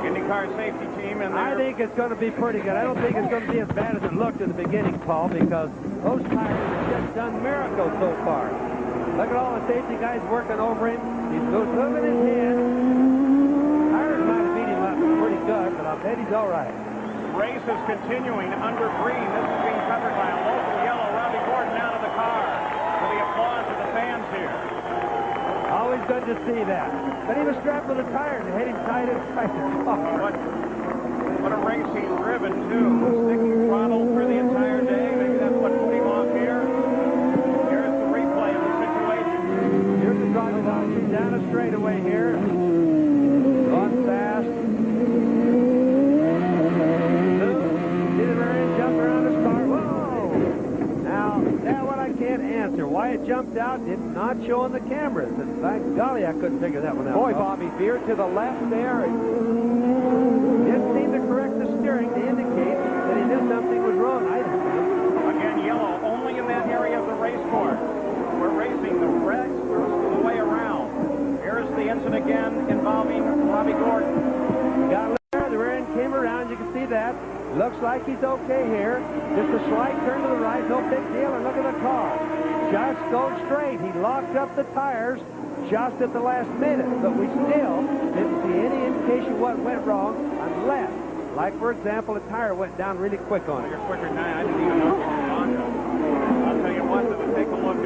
IndyCar safety team in there. I think it's going to be pretty good. I don't think it's going to be as bad as it looked in the beginning, Paul, because those tires have just done miracles so far. Look at all the safety guys working over him. He's moving his head. Tires might have beat him up pretty good, but I'll bet he's all right. Race is continuing under green. This is being covered by a local yellow. Robbie Gordon out of the car for the applause of the fans here. Always good to see that. But he was strapped with the tires and hit him tighter and tighter. What a race he's driven, too. Sticking throttle through the entire day. Maybe that's what put him off here. Here's the replay of the situation. Here's the throttle down a straightaway here. Going fast. See the rear end jump around his car. Whoa! Now, that one I can't answer. Why it jumped out, it's not showing the cameras. And by golly, I couldn't figure that one out. Boy, Bobby veered to the left there. Didn't seem to correct the steering to indicate that he knew something was wrong. I don't know. Again, yellow only in that area that. Looks like he's okay here. Just a slight turn to the right, no big deal, and look at the car. Just go straight. He locked up the tires just at the last minute, but we still didn't see any indication what went wrong unless, like for example, the tire went down really quick on it. You're quicker than I didn't even know what was on it. I'll tell you what, though, take a look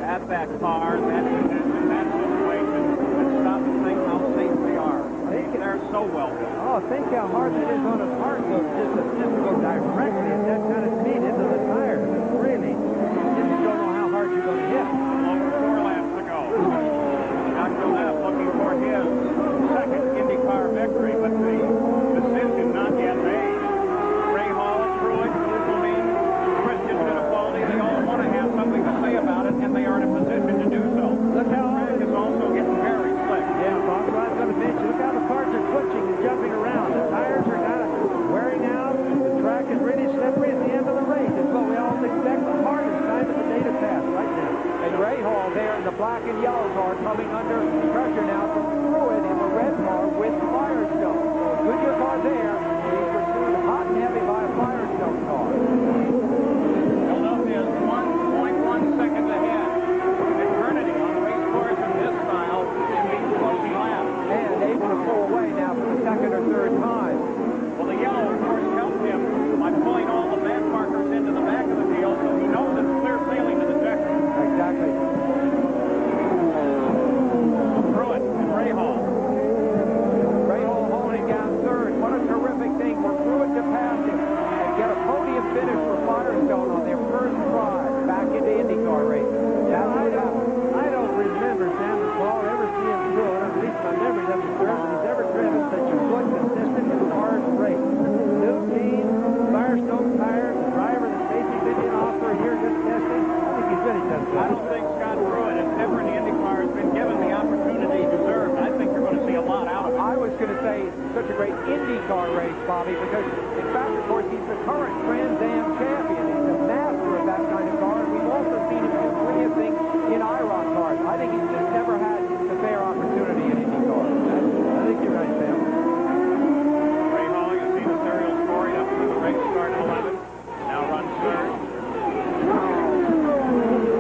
at that car, that condition, that situation, and stop and think how safe they are. They're so well built. Oh, think how hard that is on a car to just go directly at that kind of speed into the tires. It's really, you just don't know how hard you're going to hit. Over 4 laps to go. Dr. Leff looking for his second IndyCar victory, but the decision not yet made. Ray Hall, Pruitt, Gugelmin, Christian Fittipaldi, they all want to have something to say about it, and they are in a position to do so. Look how Track is also getting very slick. Yeah, Bob, I was going to mention, look how the cars are twitching and jumping around. The tires are kind of wearing out. The track is really slippery at the end of the race. It's what we all expect, the hardest time of the day to pass right now. And Ray Hall there in the black and yellow car coming under pressure now from Pruitt in the red car with Firestone. So a Goodyear car there. He's pursued hot and heavy by a Firestone car. Philadelphia is 1.1 seconds ahead. Eternity on the race course of this style in these closing laps. And able to pull away now for the second or third time. Well, the yellow, of course, helped him by pulling all the back markers into the back of the field, so he knows it's clear sailing to the checker. Exactly. Pruitt and Ray Hall. Ray Hall holding down third. What a terrific thing for Pruitt to pass him and get a podium finish for Firestone on their first try back into IndyCar racing. Yeah, I don't remember Sam Paul ever seeing Pruitt, or at least my memory doesn't serve, that he's ever driven such a good, consistent, and hard race. New team, Firestone tires, the driver that's basically been off for a year just testing. I think he's really done good. I don't think Scott Pruitt has ever in the IndyCar has been given the opportunity he deserved. I think you're going to see a lot out of it. I was going to say such a great IndyCar race, Bobby, because in fact, of course, he's the current Trans Am champion. He's a master of that kind of car. And we've also seen him do plenty of things in IROC cars. I think he's just never had a fair opportunity in IndyCar. I think you're right, Sam. Ray Hall, you see the serial scoring up to the race start at 11. Now runs third.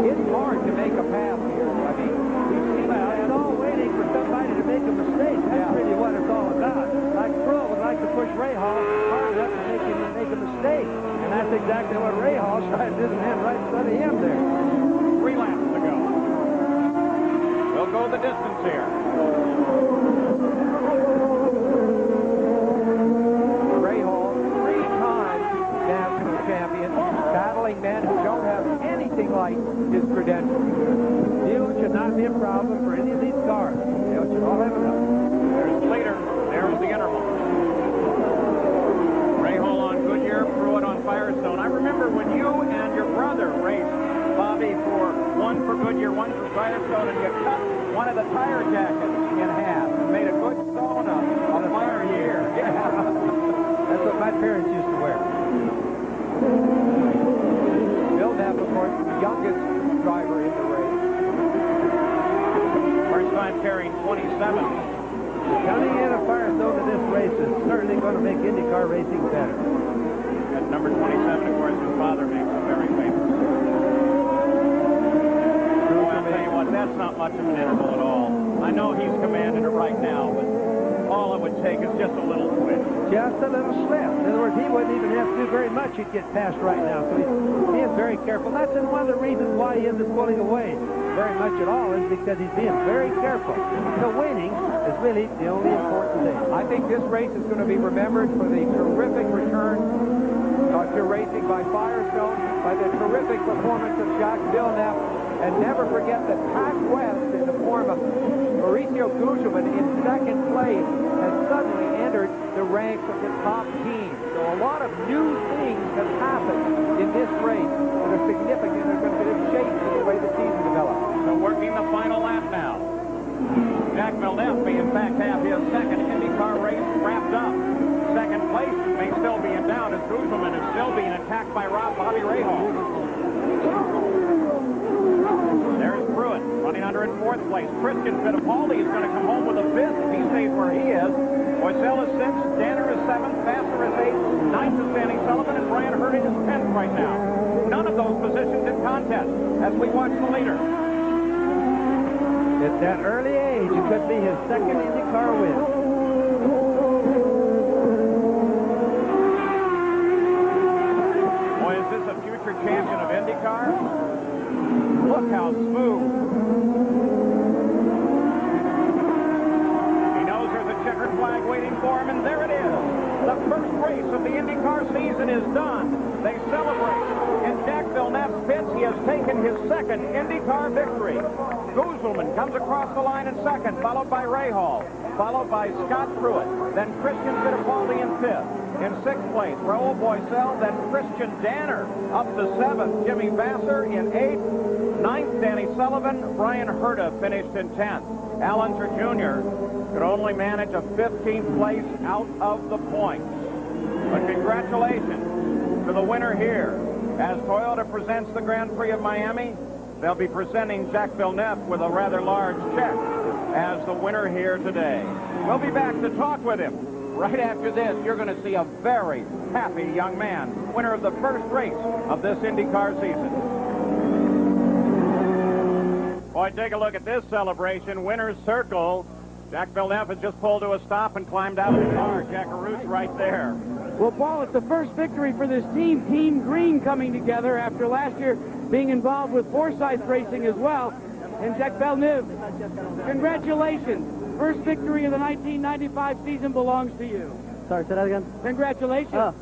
It's hard to make a pass here. I mean, we've seen It's all waiting for somebody to make a mistake. That's really what it's all about. Like Pruitt would like to push Ray Hall hard enough to make him make a mistake. And that's exactly what Ray Hall's trying to do, man, right in front of him there. 3 laps to go. We'll go the distance here. Ray Hall, 3-time national champion, battling men who don't have anything like his credentials. Fuel should not be a problem for any of these cars. They should all have enough. There's the leader. There's the interval. Ray Hall on Goodyear, Pruitt on Firestone. I remember when you and your brother raced, Bobby, for one for Goodyear, one for Firestone, and you cut one of the tire jackets in half and made a good stone of a fire year. Yeah. That's what my parents used to wear. Bill Neff, of course, the youngest driver in the race. First time carrying 27. Coming in a Firestone to this race is certainly going to make IndyCar racing better. At number 27, of course, his father makes him very famous. Oh, I'll tell you what, that's not much of an interval at all. I know he's commanding it right now, but all it would take is just a little twitch. Just a little slip. In other words, he wouldn't even have to do very much. He'd get past right now. So he's being very careful. That's one of the reasons why he isn't pulling away very much at all, is because he's being very careful. So winning is really the only important thing. I think this race is going to be remembered for the terrific return to racing by Firestone, by the terrific performance of Jacques Villeneuve, and never forget that Pac West, in the form of Mauricio Gugelmin in second place, has suddenly entered the ranks of the top teams. So a lot of new things have happened in this race that are significant. They're going to be a shape to the way the season develops. So working the final lap now. Jacques Villeneuve may in fact have his second IndyCar race wrapped up. Second place may still be in doubt as Gugelmin is still being attacked by Bobby Rahal. There's Pruitt running under in fourth place. Christian Fittipaldi is going to come home with a fifth if he stays where he is. Boiselle is sixth, Danner is seventh, Vassar is right now. None of those positions in contest as we watch the leader. At that early age, it could be his second IndyCar win. Boy, is this a future champion of IndyCar? Look how smooth. He knows there's a checkered flag waiting for him, and there it is. The first race of the IndyCar season is done. They celebrate. In Jack Villeneuve's pits, he has taken his second IndyCar victory. Guzman comes across the line in second, followed by Rahal, followed by Scott Pruitt, then Christian Fittipaldi in fifth. In sixth place, Raul Boesel, then Christian Danner up to seventh. Jimmy Vasser in eighth. Ninth, Danny Sullivan. Brian Herta finished in 10th. Al Unser Jr. could only manage a 15th place out of the points. But congratulations to the winner here. As Toyota presents the Grand Prix of Miami, they'll be presenting Jack Villeneuve with a rather large check as the winner here today. We'll be back to talk with him. Right after this, you're going to see a very happy young man, winner of the first race of this IndyCar season. Boy, take a look at this celebration. Winner's circle. Jack Villeneuve has just pulled to a stop and climbed out of the car. Jack Arut's right there. Well, Paul, it's the first victory for this team, Team Green, coming together after last year being involved with Forsyth Racing as well. And Jack Villeneuve, congratulations. First victory of the 1995 season belongs to you. Sorry, say that again? Congratulations.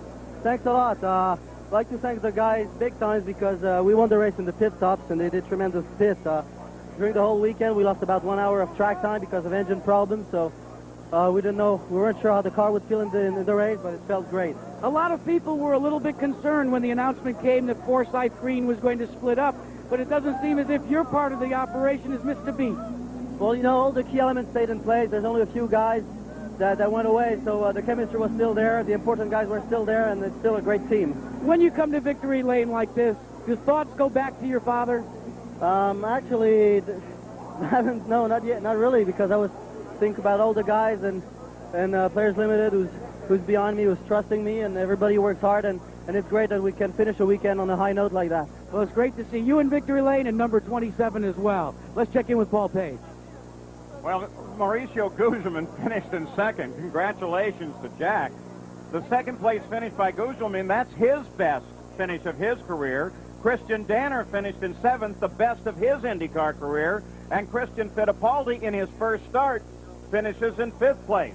Thanks a lot. I'd like to thank the guys big time because we won the race in the pit stops and they did tremendous pits. During the whole weekend, we lost about 1 hour of track time because of engine problems, so we weren't sure how the car would feel in the race, but it felt great. A lot of people were a little bit concerned when the announcement came that Forsyth Green was going to split up, but it doesn't seem as if your part of the operation is missed a beat. Well, you know, all the key elements stayed in place. There's only a few guys that went away, so the chemistry was still there, the important guys were still there, and it's still a great team. When you come to victory lane like this, do thoughts go back to your father? Actually, no, not yet, not really, because I was thinking about all the guys and Players Limited who's behind me, who's trusting me, and everybody works hard, and it's great that we can finish a weekend on a high note like that. Well, it's great to see you in victory lane and number 27 as well. Let's check in with Paul Page. Well, Mauricio Guzman finished in second. Congratulations to Jack. The second place finish by Guzman, that's his best finish of his career. Christian Danner finished in seventh, the best of his IndyCar career. And Christian Fittipaldi, in his first start, finishes in fifth place.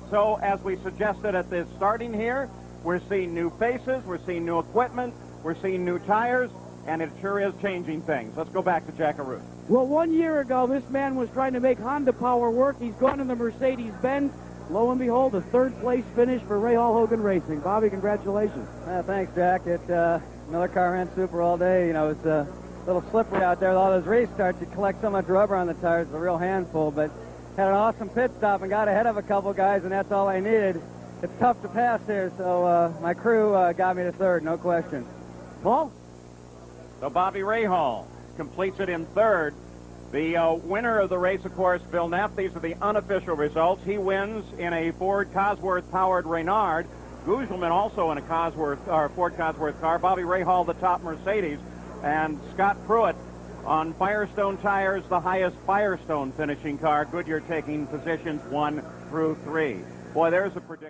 So, as we suggested at this starting here, we're seeing new faces, we're seeing new equipment, we're seeing new tires, and it sure is changing things. Let's go back to Jack Arut. Well, 1 year ago, this man was trying to make Honda Power work. He's gone in the Mercedes-Benz. Lo and behold, a third-place finish for Rahal Hogan Racing. Bobby, congratulations. Thanks, Jack. Another car ran super all day. You know, it's a little slippery out there with all those restarts. You collect so much rubber on the tires, it's a real handful. But had an awesome pit stop and got ahead of a couple guys, and that's all I needed. It's tough to pass here, so my crew got me to third, no question. Paul? So Bobby Rahal completes it in third. The winner of the race, of course, Villeneuve. These are the unofficial results. He wins in a Ford Cosworth-powered Reynard. Guzman also in a Ford Cosworth car. Bobby Rahal, the top Mercedes. And Scott Pruitt on Firestone tires, the highest Firestone finishing car. Goodyear taking positions 1 through 3. Boy, there's a prediction.